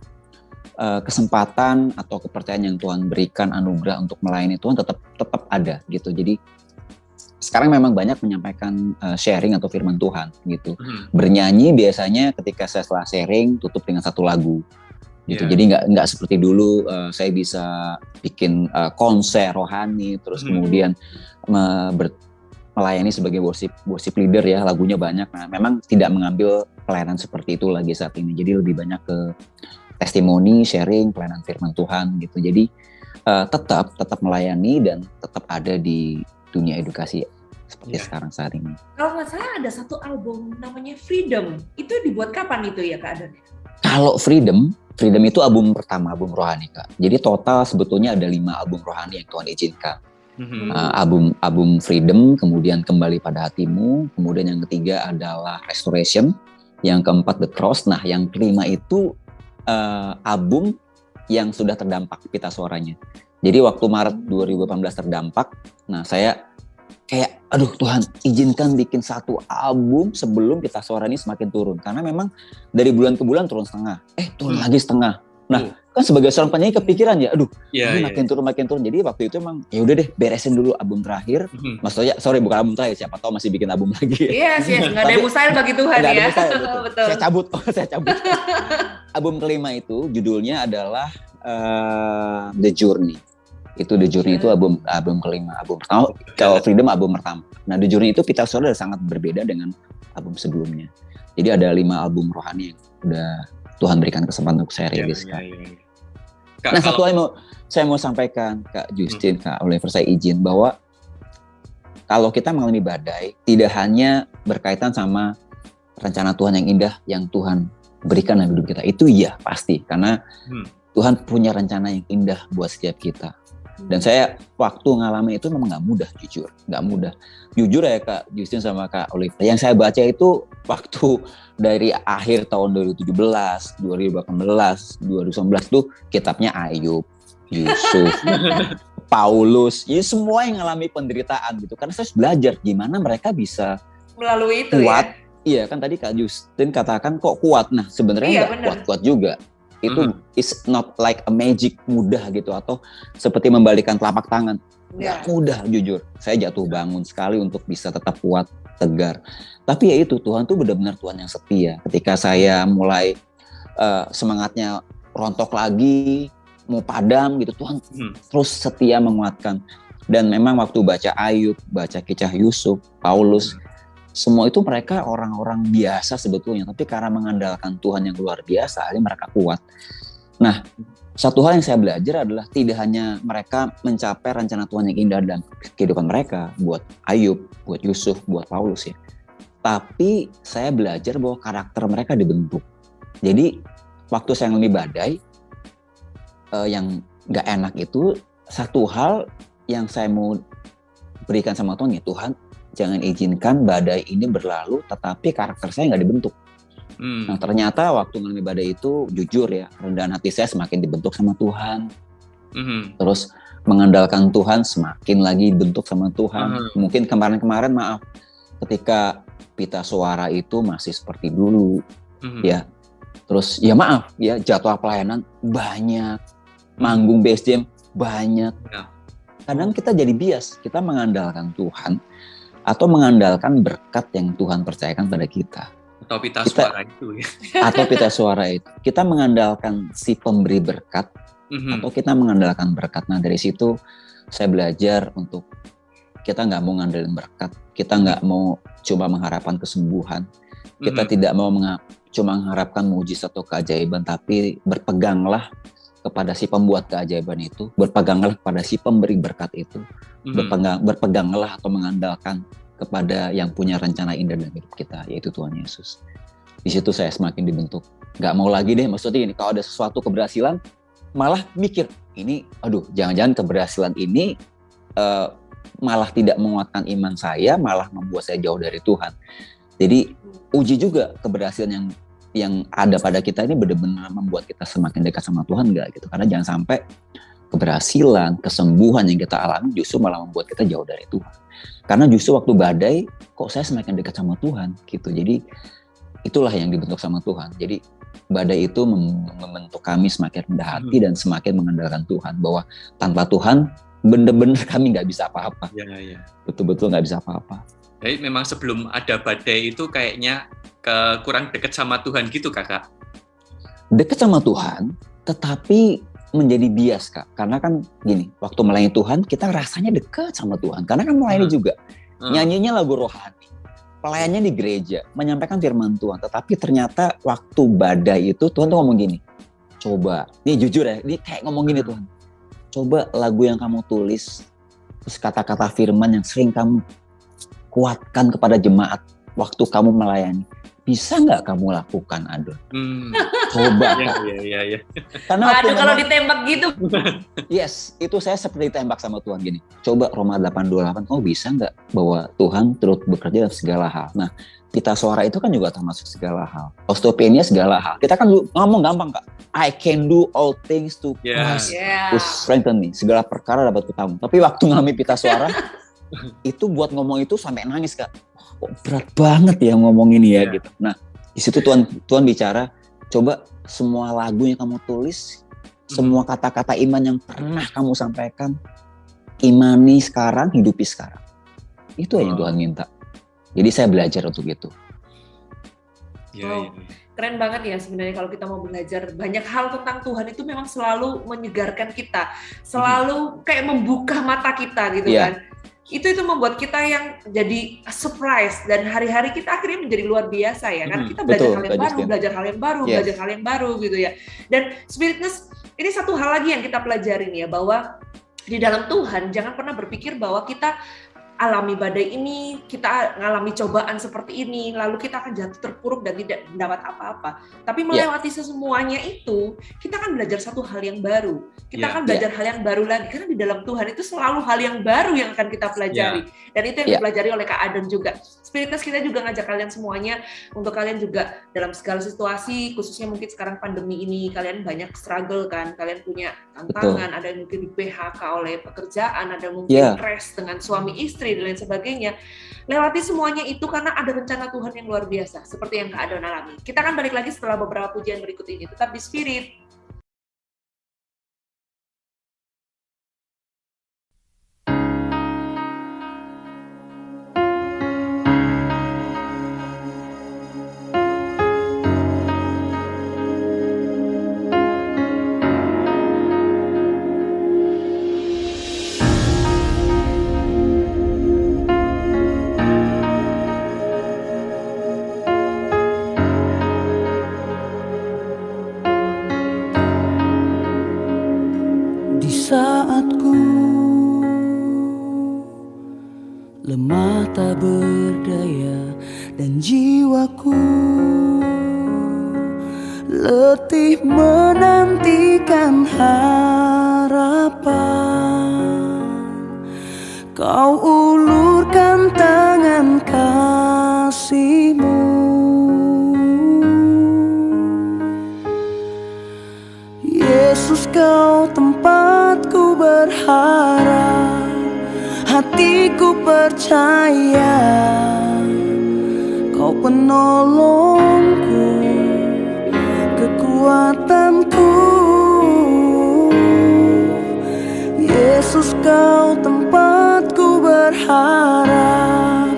kesempatan atau kepercayaan yang Tuhan berikan, anugerah untuk melayani Tuhan tetap ada gitu. Jadi sekarang memang banyak menyampaikan sharing atau firman Tuhan gitu. Bernyanyi biasanya ketika saya setelah sharing tutup dengan satu lagu. Gitu. Jadi nggak seperti dulu saya bisa bikin konser rohani terus kemudian melayani sebagai worship leader ya, lagunya banyak. Nah, memang tidak mengambil pelayanan seperti itu lagi saat ini. Jadi lebih banyak ke testimoni, sharing, pelayanan firman Tuhan gitu. Jadi tetap melayani dan tetap ada di dunia edukasi seperti sekarang saat ini. Kalau nggak salah ada satu album namanya Freedom. Itu dibuat kapan itu ya Kak Adon? Kalau Freedom itu album pertama, album rohani Kak. Jadi total sebetulnya ada 5 album rohani yang Tuhan izinkan. Album Freedom, kemudian Kembali Pada Hatimu, kemudian yang ketiga adalah Restoration, yang keempat The Cross. Nah, yang kelima itu album yang sudah terdampak pita suaranya. Jadi waktu Maret 2018 terdampak, nah saya kayak, aduh Tuhan izinkan bikin satu album sebelum pita suara ini semakin turun. Karena memang dari bulan ke bulan turun setengah, turun lagi setengah. Nah kan sebagai seorang penyanyi kepikiran ya, aduh ini makin turun. Jadi waktu itu emang ya udah deh beresin dulu album terakhir. Maksudnya bukan album terakhir, siapa tahu masih bikin album lagi. Yes, nggak ada yang mustahil bagi Tuhan ya. Betul. Saya cabut. Album kelima itu judulnya adalah The Journey. Itu The Journey itu album kelima, album pertama. Kalau Freedom album pertama. Nah The Journey itu pita suara sangat berbeda dengan album sebelumnya. Jadi ada 5 album rohani yang udah Tuhan berikan kesempatan untuk saya rilis. Nah satu hal saya mau sampaikan Kak Justin, Kak Oliver, saya izin bahwa kalau kita mengalami badai tidak hanya berkaitan sama rencana Tuhan yang indah yang Tuhan berikan dalam hidup kita. Itu iya pasti karena Tuhan punya rencana yang indah buat setiap kita. Dan saya waktu ngalami itu memang nggak mudah, jujur ya Kak Justin sama Kak Oliver. Yang saya baca itu waktu dari akhir tahun 2017, 2018, 2019 tuh kitabnya Ayub, Yusuf, Paulus, ya semua yang ngalami penderitaan gitu. Karena saya belajar gimana mereka bisa melalui itu kuat. Iya kan tadi Kak Justin katakan kok kuat. Nah sebenarnya nggak kuat-kuat juga. Itu is not like a magic mudah gitu atau seperti membalikan telapak tangan. Nggak mudah jujur. Saya jatuh bangun sekali untuk bisa tetap kuat, tegar. Tapi ya itu Tuhan tuh benar-benar Tuhan yang setia. Ketika saya mulai semangatnya rontok lagi, mau padam gitu, Tuhan terus setia menguatkan. Dan memang waktu baca Ayub, baca kisah Yusuf, Paulus, semua itu mereka orang-orang biasa sebetulnya, tapi karena mengandalkan Tuhan yang luar biasa, akhirnya mereka kuat. Nah, satu hal yang saya belajar adalah tidak hanya mereka mencapai rencana Tuhan yang indah dalam kehidupan mereka, buat Ayub, buat Yusuf, buat Paulus ya. Tapi saya belajar bahwa karakter mereka dibentuk. Jadi, waktu saya ngalami badai, yang gak enak itu, satu hal yang saya mau berikan sama Tuhan ya, Tuhan, jangan izinkan badai ini berlalu, tetapi karakter saya nggak dibentuk. Nah ternyata waktu mengalami badai itu, jujur ya, rendahan hati saya semakin dibentuk sama Tuhan. Terus mengandalkan Tuhan semakin lagi dibentuk sama Tuhan. Mungkin kemarin-kemarin maaf, ketika pita suara itu masih seperti dulu, ya. Terus ya maaf ya, jadwal pelayanan banyak, manggung BSJM banyak. Kadang kita jadi bias, kita mengandalkan Tuhan atau mengandalkan berkat yang Tuhan percayakan pada kita. Atau pita suara itu ya. Atau pita suara itu. Kita mengandalkan si pemberi berkat atau kita mengandalkan berkat. Nah dari situ saya belajar untuk kita nggak mau ngandelin berkat, kita nggak mau cuma mengharapkan kesembuhan, kita tidak mau cuma mengharapkan mujizat atau keajaiban, tapi berpeganglah kepada si pembuat keajaiban itu, berpeganglah kepada si pemberi berkat itu, berpeganglah atau mengandalkan kepada yang punya rencana indah dalam hidup kita, yaitu Tuhan Yesus. Di situ saya semakin dibentuk. Nggak mau lagi deh, maksudnya ini kalau ada sesuatu keberhasilan, malah mikir, ini aduh jangan-jangan keberhasilan ini malah tidak menguatkan iman saya, malah membuat saya jauh dari Tuhan. Jadi uji juga keberhasilan yang ada pada kita ini benar-benar membuat kita semakin dekat sama Tuhan nggak gitu. Karena jangan sampai keberhasilan, kesembuhan yang kita alami justru malah membuat kita jauh dari Tuhan. Karena justru waktu badai, kok saya semakin dekat sama Tuhan gitu. Jadi itulah yang dibentuk sama Tuhan. Jadi badai itu membentuk kami semakin rendah hati dan semakin mengandalkan Tuhan. Bahwa tanpa Tuhan benar-benar kami nggak bisa apa-apa. Betul-betul nggak bisa apa-apa. Jadi memang sebelum ada badai itu kayaknya kurang dekat sama Tuhan gitu kakak? Dekat sama Tuhan, tetapi menjadi bias kak. Karena kan gini, waktu melayani Tuhan kita rasanya dekat sama Tuhan. Karena kan melayani juga, nyanyinya lagu rohani, pelayannya di gereja, menyampaikan firman Tuhan. Tetapi ternyata waktu badai itu Tuhan tuh ngomong gini, coba, ini jujur ya, ini kayak ngomong gini Tuhan, coba lagu yang kamu tulis, terus kata-kata firman yang sering kamu kuatkan kepada jemaat waktu kamu melayani, bisa nggak kamu lakukan, Adon? Coba. Iya. Karena kalau ditembak gitu. Yes, itu saya seperti ditembak sama Tuhan gini. Coba Roma 8:28, kamu bisa nggak bahwa Tuhan turut bekerja dalam segala hal. Nah, pita suara itu kan juga termasuk segala hal. Osteopenia segala hal. Kita kan ngomong gampang kak. I can do all things to Christ who strengthen me. Segala perkara dapat kutamu. Tapi waktu ngalami pita suara, itu buat ngomong itu sampai nangis kak. Kok berat banget ya ngomong ini ya gitu. Nah di situ Tuhan bicara, coba semua lagu yang kamu tulis, semua kata-kata iman yang pernah kamu sampaikan, imani sekarang, hidupi sekarang. Itu yang Tuhan minta. Jadi saya belajar untuk itu. Keren banget ya sebenarnya kalau kita mau belajar banyak hal tentang Tuhan itu memang selalu menyegarkan kita, selalu kayak membuka mata kita gitu kan. Itu membuat kita yang jadi surprise dan hari-hari kita akhirnya menjadi luar biasa ya kan. Kita belajar hal yang baru gitu ya. Dan spiritness ini satu hal lagi yang kita pelajarin ya, bahwa di dalam Tuhan jangan pernah berpikir bahwa kita alami badai ini, kita ngalami cobaan seperti ini, lalu kita akan jatuh terpuruk dan tidak mendapat apa-apa. Tapi melewati semuanya itu, kita akan belajar satu hal yang baru. Kita akan belajar hal yang baru lagi. Karena di dalam Tuhan itu selalu hal yang baru yang akan kita pelajari. Dan itu yang dipelajari oleh Kak Adon juga. Spiritness kita juga ngajak kalian semuanya, untuk kalian juga dalam segala situasi, khususnya mungkin sekarang pandemi ini, kalian banyak struggle kan, kalian punya tantangan, ada yang mungkin di PHK oleh pekerjaan, ada mungkin stres dengan suami istri, dan lain sebagainya. Lewati semuanya itu karena ada rencana Tuhan yang luar biasa, seperti yang Kak Adon alami. Kita akan balik lagi setelah beberapa pujian berikut ini. Tetap di Spirit. Lemah tak berdaya dan jiwaku letih menantikan harapan. Kau ulurkan tangan kasih-Mu, Yesus, Kau tempatku berharap. Hatiku percaya Kau penolongku, kekuatanku. Yesus, Kau tempatku berharap,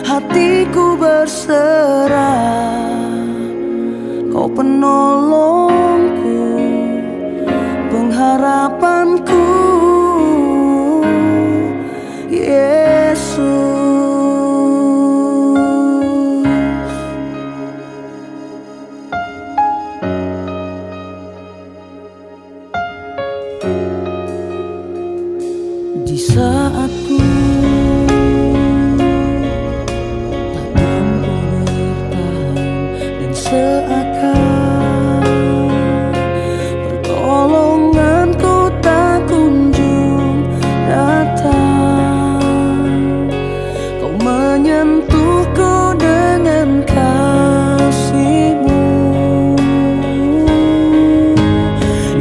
hatiku berserah. Kau penolongku, pengharapanku, Yesus. Di saat ku tak mampu bertahan dan seakan pertolonganku tak kunjung datang, Kau menyentuhku dengan kasih-Mu.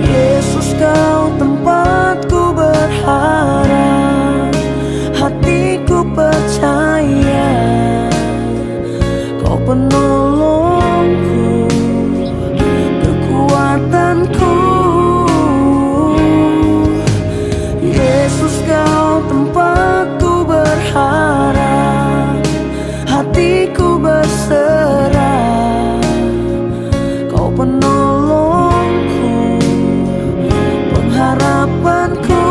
Yesus, Kau tempatku berharap, hatiku percaya. Kau penolongku, kekuatanku. Yesus, Kau tempatku berharap, hatiku berserah. Kau penolongku, pengharapanku,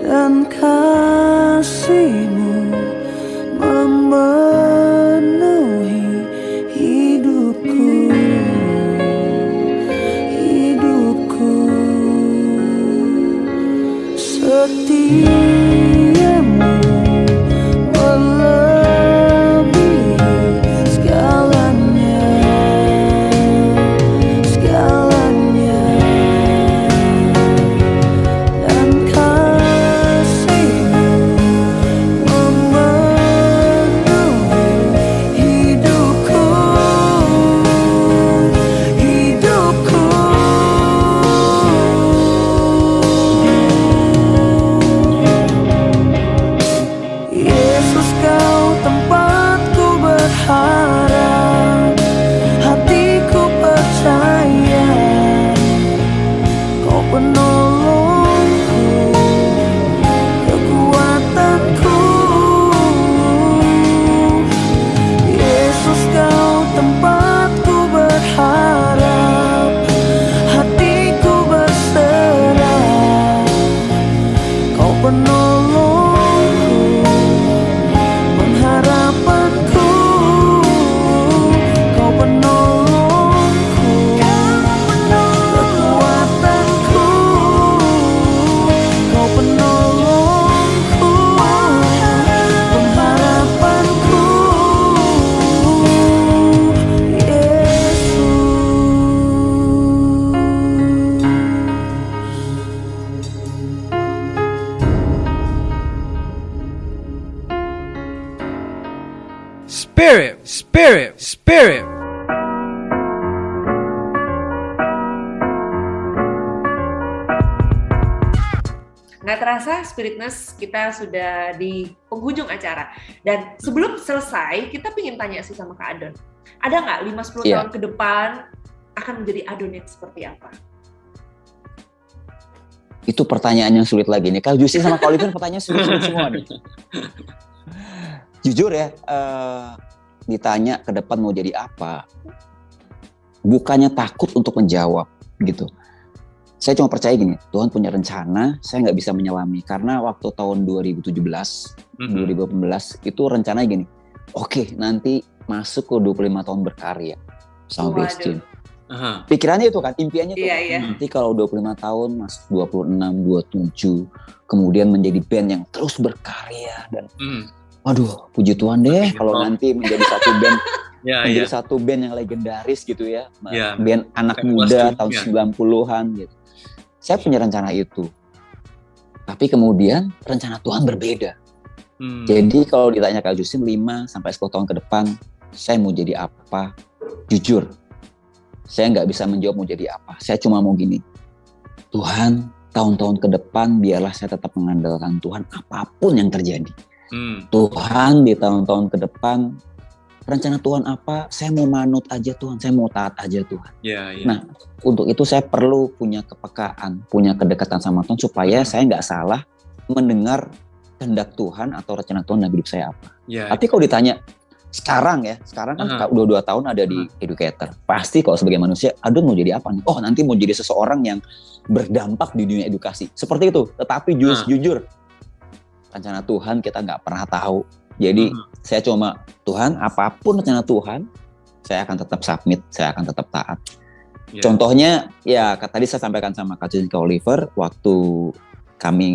dan kasih-Mu memenuhi hidupku, setiamu melebihi segalanya, dan kasih-Mu memenuhi hidupku. Yesus, Kau tempatku berharap, hatiku percaya. Kau penolongku, kekuatanku. Yesus, Kau tempatku berharap, hatiku berserah. Kau penolongku, pengharapanku. Kau penolongku, kekuatanku. Kau penolongku, pengharapanku, Yesus. Spirit, Spirit, Spirit. Nggak terasa Spiritness kita sudah di penghujung acara. Dan sebelum selesai, kita pengen tanya sih sama Kak Adon. Ada nggak 5-10 tahun ke depan akan menjadi Adon yang seperti apa? Itu pertanyaan yang sulit lagi nih. Kalau Justin sama Kak Oliver pertanyaan sulit-sulit semua nih. Jujur ya, ditanya ke depan mau jadi apa, bukannya takut untuk menjawab gitu. Saya cuma percaya gini, Tuhan punya rencana, saya nggak bisa menyelami. Karena waktu tahun 2017, 2018 itu rencananya gini, oke, nanti masuk ke 25 tahun berkarya sama Base Gym. Aha. Pikirannya itu kan, impiannya tuh Iya. nanti kalau 25 tahun masuk 26, 27, kemudian menjadi band yang terus berkarya dan waduh, puji Tuhan deh kalau nanti menjadi satu band menjadi satu band yang legendaris gitu ya. Band anak muda tahun 90-an gitu. Saya punya rencana itu. Tapi kemudian rencana Tuhan berbeda. Jadi kalau ditanya Kak Justin 5 sampai 10 tahun ke depan, saya mau jadi apa? Jujur, saya nggak bisa menjawab mau jadi apa. Saya cuma mau gini, Tuhan, tahun-tahun ke depan biarlah saya tetap mengandalkan Tuhan apapun yang terjadi. Tuhan, di tahun-tahun ke depan, rencana Tuhan apa? Saya mau manut aja Tuhan, saya mau taat aja Tuhan. Nah, untuk itu saya perlu punya kepekaan, punya kedekatan sama Tuhan supaya saya nggak salah mendengar kehendak Tuhan atau rencana Tuhan dalam hidup saya apa. Tapi kalau ditanya sekarang kan udah 2 tahun ada di Educator. Pasti kalau sebagai manusia, aduh mau jadi apa nih? Oh, nanti mau jadi seseorang yang berdampak di dunia edukasi. Seperti itu. Tetapi jujur, rencana Tuhan kita nggak pernah tahu. Jadi saya cuma, Tuhan, apapun rencana Tuhan, saya akan tetap submit, saya akan tetap taat. Contohnya, ya tadi saya sampaikan sama Kak Justin, Kak Oliver, waktu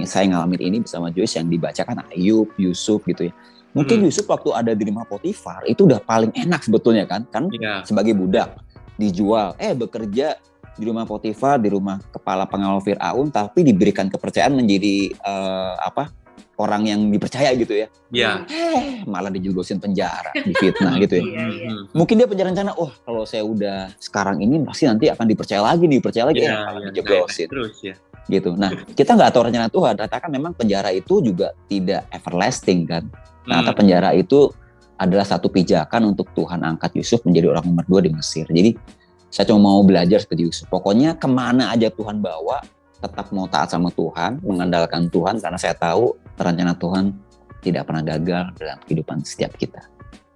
saya ngalamin ini bersama Joyce yang dibacakan Ayub, Yusuf gitu ya. Mungkin Yusuf waktu ada di rumah Potifar itu udah paling enak sebetulnya kan sebagai budak dijual, bekerja di rumah Potifar, di rumah kepala pengawal Firaun, tapi diberikan kepercayaan menjadi orang yang dipercaya gitu ya. Malah dijulusin penjara, difitnah gitu ya. Mungkin dia punya rencana, kalau saya udah sekarang ini pasti nanti akan dipercaya lagi, malah dijeblosin. Terus ya. Gitu. Nah, kita nggak tahu rencana Tuhan. Katakan memang penjara itu juga tidak everlasting kan. Ternyata penjara itu adalah satu pijakan untuk Tuhan angkat Yusuf menjadi orang nomor 2 di Mesir. Jadi saya cuma mau belajar seperti Yusuf. Pokoknya kemana aja Tuhan bawa, tetap mau taat sama Tuhan, mengandalkan Tuhan, karena saya tahu rencana Tuhan tidak pernah gagal dalam kehidupan setiap kita.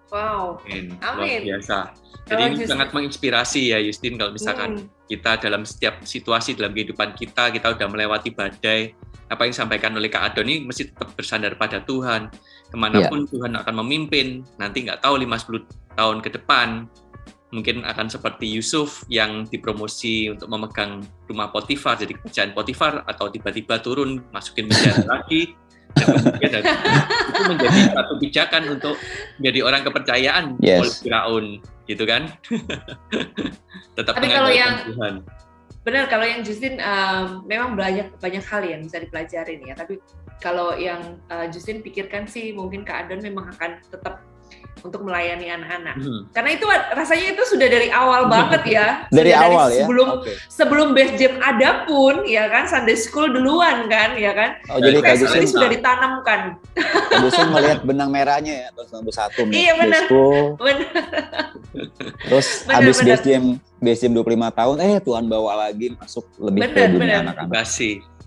Wow, amin. Luar biasa. Jadi ini sangat menginspirasi ya Justin, kalau misalkan kita dalam setiap situasi dalam kehidupan kita udah melewati badai, apa yang disampaikan oleh Kak Adon ini mesti tetap bersandar pada Tuhan. Kemanapun Tuhan akan memimpin, nanti nggak tahu 5-10 tahun ke depan, mungkin akan seperti Yusuf yang dipromosi untuk memegang rumah Potifar, jadi kerjaan Potifar, atau tiba-tiba turun, masukin penjara lagi, dan itu menjadi satu pijakan untuk menjadi orang kepercayaan oleh Firaun, gitu kan? Tetap mengandalkan Tuhan. Benar, kalau yang Justin memang banyak hal yang bisa dipelajarin ya, tapi kalau yang Justin pikirkan sih mungkin Kak Adon memang akan tetap untuk melayani anak-anak. Karena itu rasanya itu sudah dari awal banget ya. Dari awal ya. Sebelum Base Gym ada pun ya kan, Sunday School duluan kan ya kan. Jadi Kak Justin sudah ditanamkan. Kak Justin melihat benang merahnya ya tahun 91 nih. Iya benar. Terus habis Base Gym 25 tahun, Tuhan bawa lagi masuk lebih ke dunia anak-anak.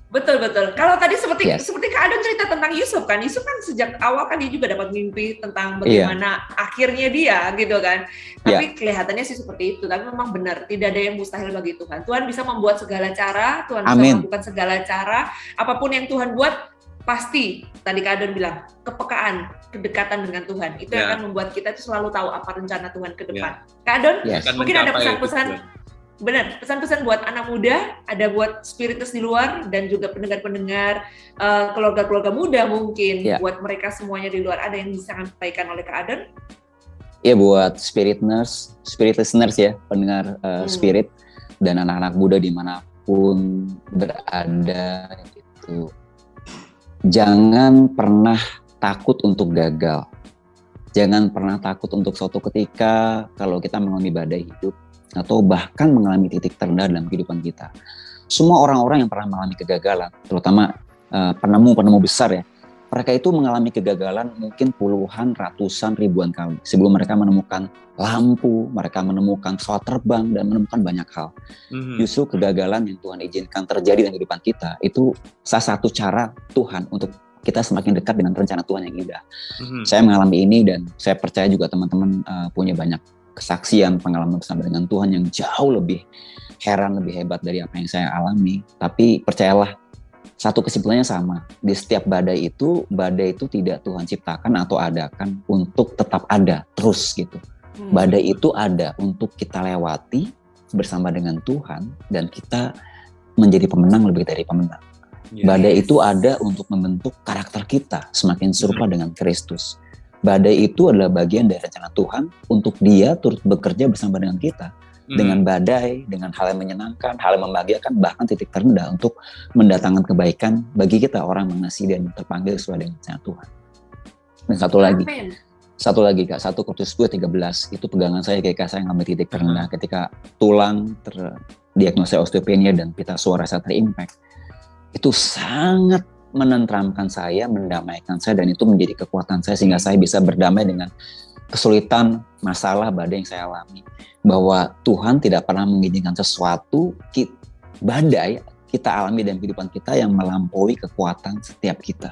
Betul. Kalau tadi seperti Kak Adon cerita tentang Yusuf kan sejak awal kan dia juga dapat mimpi tentang bagaimana akhirnya dia gitu kan. Tapi kelihatannya sih seperti itu. Tapi memang benar, tidak ada yang mustahil bagi Tuhan. Tuhan bisa membuat segala cara, Tuhan bisa melakukan segala cara. Apapun yang Tuhan buat, pasti tadi Kak Adon bilang kepekaan, kedekatan dengan Tuhan. Itu yang akan membuat kita itu selalu tahu apa rencana Tuhan ke depan. Kak Adon, mungkin ada pesan-pesan. Benar, pesan-pesan buat anak muda, ada buat spiritus di luar, dan juga pendengar-pendengar, keluarga-keluarga muda mungkin, buat mereka semuanya di luar, ada yang bisa sampaikan oleh Kak Adon? Ya, buat spirit listeners ya, pendengar spirit, dan anak-anak muda dimanapun berada, gitu. Jangan pernah takut untuk gagal. Jangan pernah takut untuk suatu ketika kalau kita mengalami badai hidup, atau bahkan mengalami titik terendah dalam kehidupan kita. Semua orang-orang yang pernah mengalami kegagalan, terutama penemu besar ya, mereka itu mengalami kegagalan mungkin puluhan, ratusan, ribuan kali sebelum mereka menemukan lampu, mereka menemukan pesawat terbang, dan menemukan banyak hal. Justru kegagalan yang Tuhan izinkan terjadi dalam kehidupan kita itu salah satu cara Tuhan untuk kita semakin dekat dengan rencana Tuhan yang indah. Saya mengalami ini, dan saya percaya juga teman-teman punya banyak kesaksian, pengalaman bersama dengan Tuhan yang jauh lebih heran, lebih hebat dari apa yang saya alami. Tapi percayalah, satu kesimpulannya sama. Di setiap badai itu tidak Tuhan ciptakan atau adakan untuk tetap ada terus gitu. Badai itu ada untuk kita lewati bersama dengan Tuhan dan kita menjadi pemenang lebih dari pemenang. Badai itu ada untuk membentuk karakter kita semakin serupa dengan Kristus. Badai itu adalah bagian dari rencana Tuhan untuk Dia turut bekerja bersama dengan kita. Dengan badai, dengan hal yang menyenangkan, hal yang membahagiakan, bahkan titik terendah untuk mendatangkan kebaikan bagi kita, orang mengasihi dan terpanggil sesuai dengan rencana Tuhan. Dan satu lagi Kak, 1 Korintus 2:13 itu pegangan saya ketika saya ngambil titik terendah, ketika tulang terdiagnosa osteopenia dan pita suara saya terimpact. Itu sangat menenteramkan saya, mendamaikan saya, dan itu menjadi kekuatan saya sehingga saya bisa berdamai dengan kesulitan, masalah, badai yang saya alami. Bahwa Tuhan tidak pernah mengizinkan sesuatu badai kita alami dalam kehidupan kita yang melampaui kekuatan setiap kita.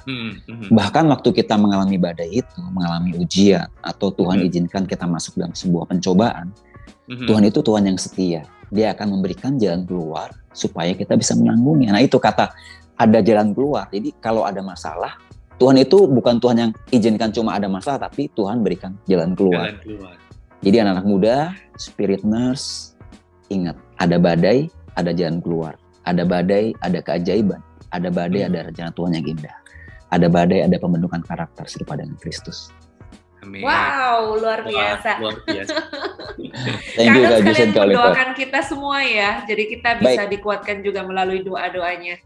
Bahkan waktu kita mengalami badai itu, mengalami ujian, atau Tuhan izinkan kita masuk dalam sebuah pencobaan, Tuhan itu Tuhan yang setia. Dia akan memberikan jalan keluar supaya kita bisa menanggungnya. Nah itu kata ada jalan keluar. Jadi kalau ada masalah, Tuhan itu bukan Tuhan yang izinkan cuma ada masalah, tapi Tuhan berikan jalan keluar. Jadi anak-anak muda, spirit nurse, ingat, ada badai, ada jalan keluar. Ada badai, ada keajaiban. Ada badai, ada rencana Tuhan yang indah. Ada badai, ada pembentukan karakter serupa dengan Kristus. Amin. Wow, luar biasa. Luar biasa. Thank you, Kak Jason, Kak Oliver. Mendoakan kita semua ya, jadi kita bisa dikuatkan juga melalui doa-doanya.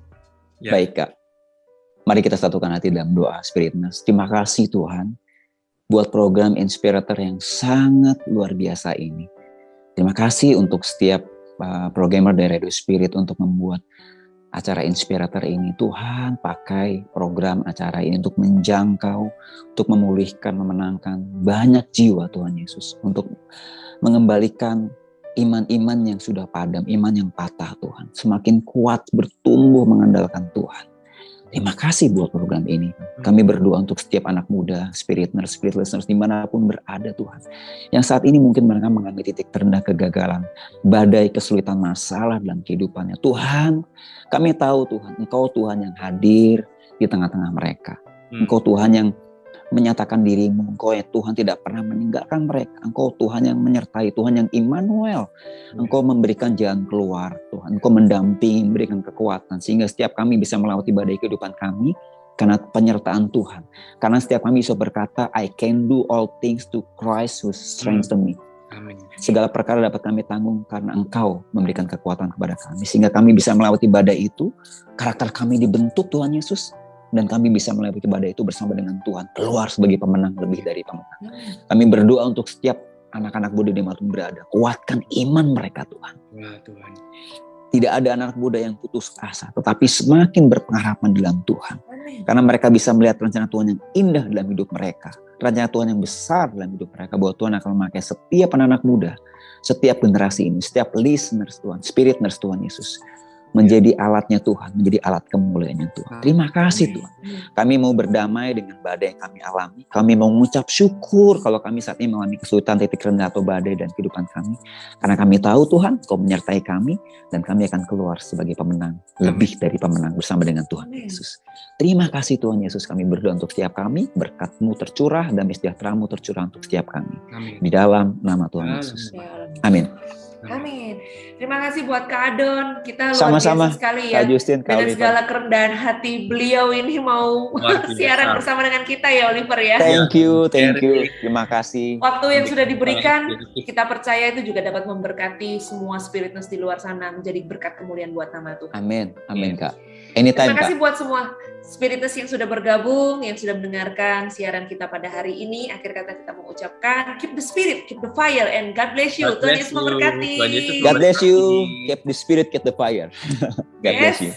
Ya. Baik Kak, mari kita satukan hati dalam doa spiritness. Terima kasih Tuhan buat program Inspirator yang sangat luar biasa ini. Terima kasih untuk setiap programmer dari Radio Spirit untuk membuat acara Inspirator ini. Tuhan pakai program acara ini untuk menjangkau, untuk memulihkan, memenangkan banyak jiwa Tuhan Yesus. Untuk mengembalikan iman-iman yang sudah padam, iman yang patah Tuhan. Semakin kuat bertumbuh mengandalkan Tuhan. Terima kasih buat program ini. Kami berdoa untuk setiap anak muda, spirit nurse, spirit listeners, dimanapun berada Tuhan. Yang saat ini mungkin mereka mengalami titik terendah kegagalan, badai, kesulitan, masalah dalam kehidupannya. Tuhan, kami tahu Tuhan, Engkau Tuhan yang hadir di tengah-tengah mereka. Engkau Tuhan yang menyatakan dirimu, Engkau ya Tuhan tidak pernah meninggalkan mereka. Engkau Tuhan yang menyertai, Tuhan yang Immanuel. Engkau memberikan jalan keluar, Tuhan. Engkau mendampingi, memberikan kekuatan sehingga setiap kami bisa melewati badai kehidupan kami karena penyertaan Tuhan. Karena setiap kami bisa berkata, I can do all things to Christ who strengthens me. Amin. Segala perkara dapat kami tanggung karena Engkau memberikan kekuatan kepada kami sehingga kami bisa melewati badai itu. Karakter kami dibentuk Tuhan Yesus. Dan kami bisa melewati badai itu bersama dengan Tuhan. Keluar sebagai pemenang lebih dari pemenang. Kami berdoa untuk setiap anak-anak muda dimanapun berada. Kuatkan iman mereka Tuhan. Ya, Tuhan. Tidak ada anak muda yang putus asa. Tetapi semakin berpengharapan dalam Tuhan. Karena mereka bisa melihat rencana Tuhan yang indah dalam hidup mereka. Rencana Tuhan yang besar dalam hidup mereka. Bahwa Tuhan akan memakai setiap anak muda. Setiap generasi ini. Setiap listeners Tuhan. Spirit nurse Tuhan Yesus. Menjadi alatnya Tuhan, menjadi alat kemuliaannya Tuhan. Terima kasih Tuhan. Kami mau berdamai dengan badai yang kami alami. Kami mau mengucap syukur kalau kami saat ini mengalami kesulitan, titik rendah atau badai dan kehidupan kami. Karena kami tahu Tuhan, Kau menyertai kami dan kami akan keluar sebagai pemenang, lebih dari pemenang bersama dengan Tuhan Yesus. Terima kasih Tuhan Yesus, kami berdoa untuk setiap kami, berkat-Mu tercurah dan sejahtera-Mu tercurah untuk setiap kami. Amin. Di dalam nama Tuhan Yesus. Amin. Amin. Terima kasih buat Kak Adon. Kita luar Sama-sama, biasa sekali ya. Kak Justin, Kak dengan Oliver. segala kerendahan hati beliau ini mau siaran bersama dengan kita ya Oliver ya. Thank you. Terima kasih. Waktu yang sudah diberikan, kita percaya itu juga dapat memberkati semua spiritness di luar sana, menjadi berkat kemuliaan buat nama Tuhan. Amin, Kak. Anytime, Terima kasih Kak. buat semua spiritness yang sudah bergabung, yang sudah mendengarkan siaran kita pada hari ini. Akhir kata kita mengucapkan, keep the spirit, keep the fire, and God bless you. Tuhan Yesus memberkati. God bless you. Keep the spirit, keep the fire. God bless you.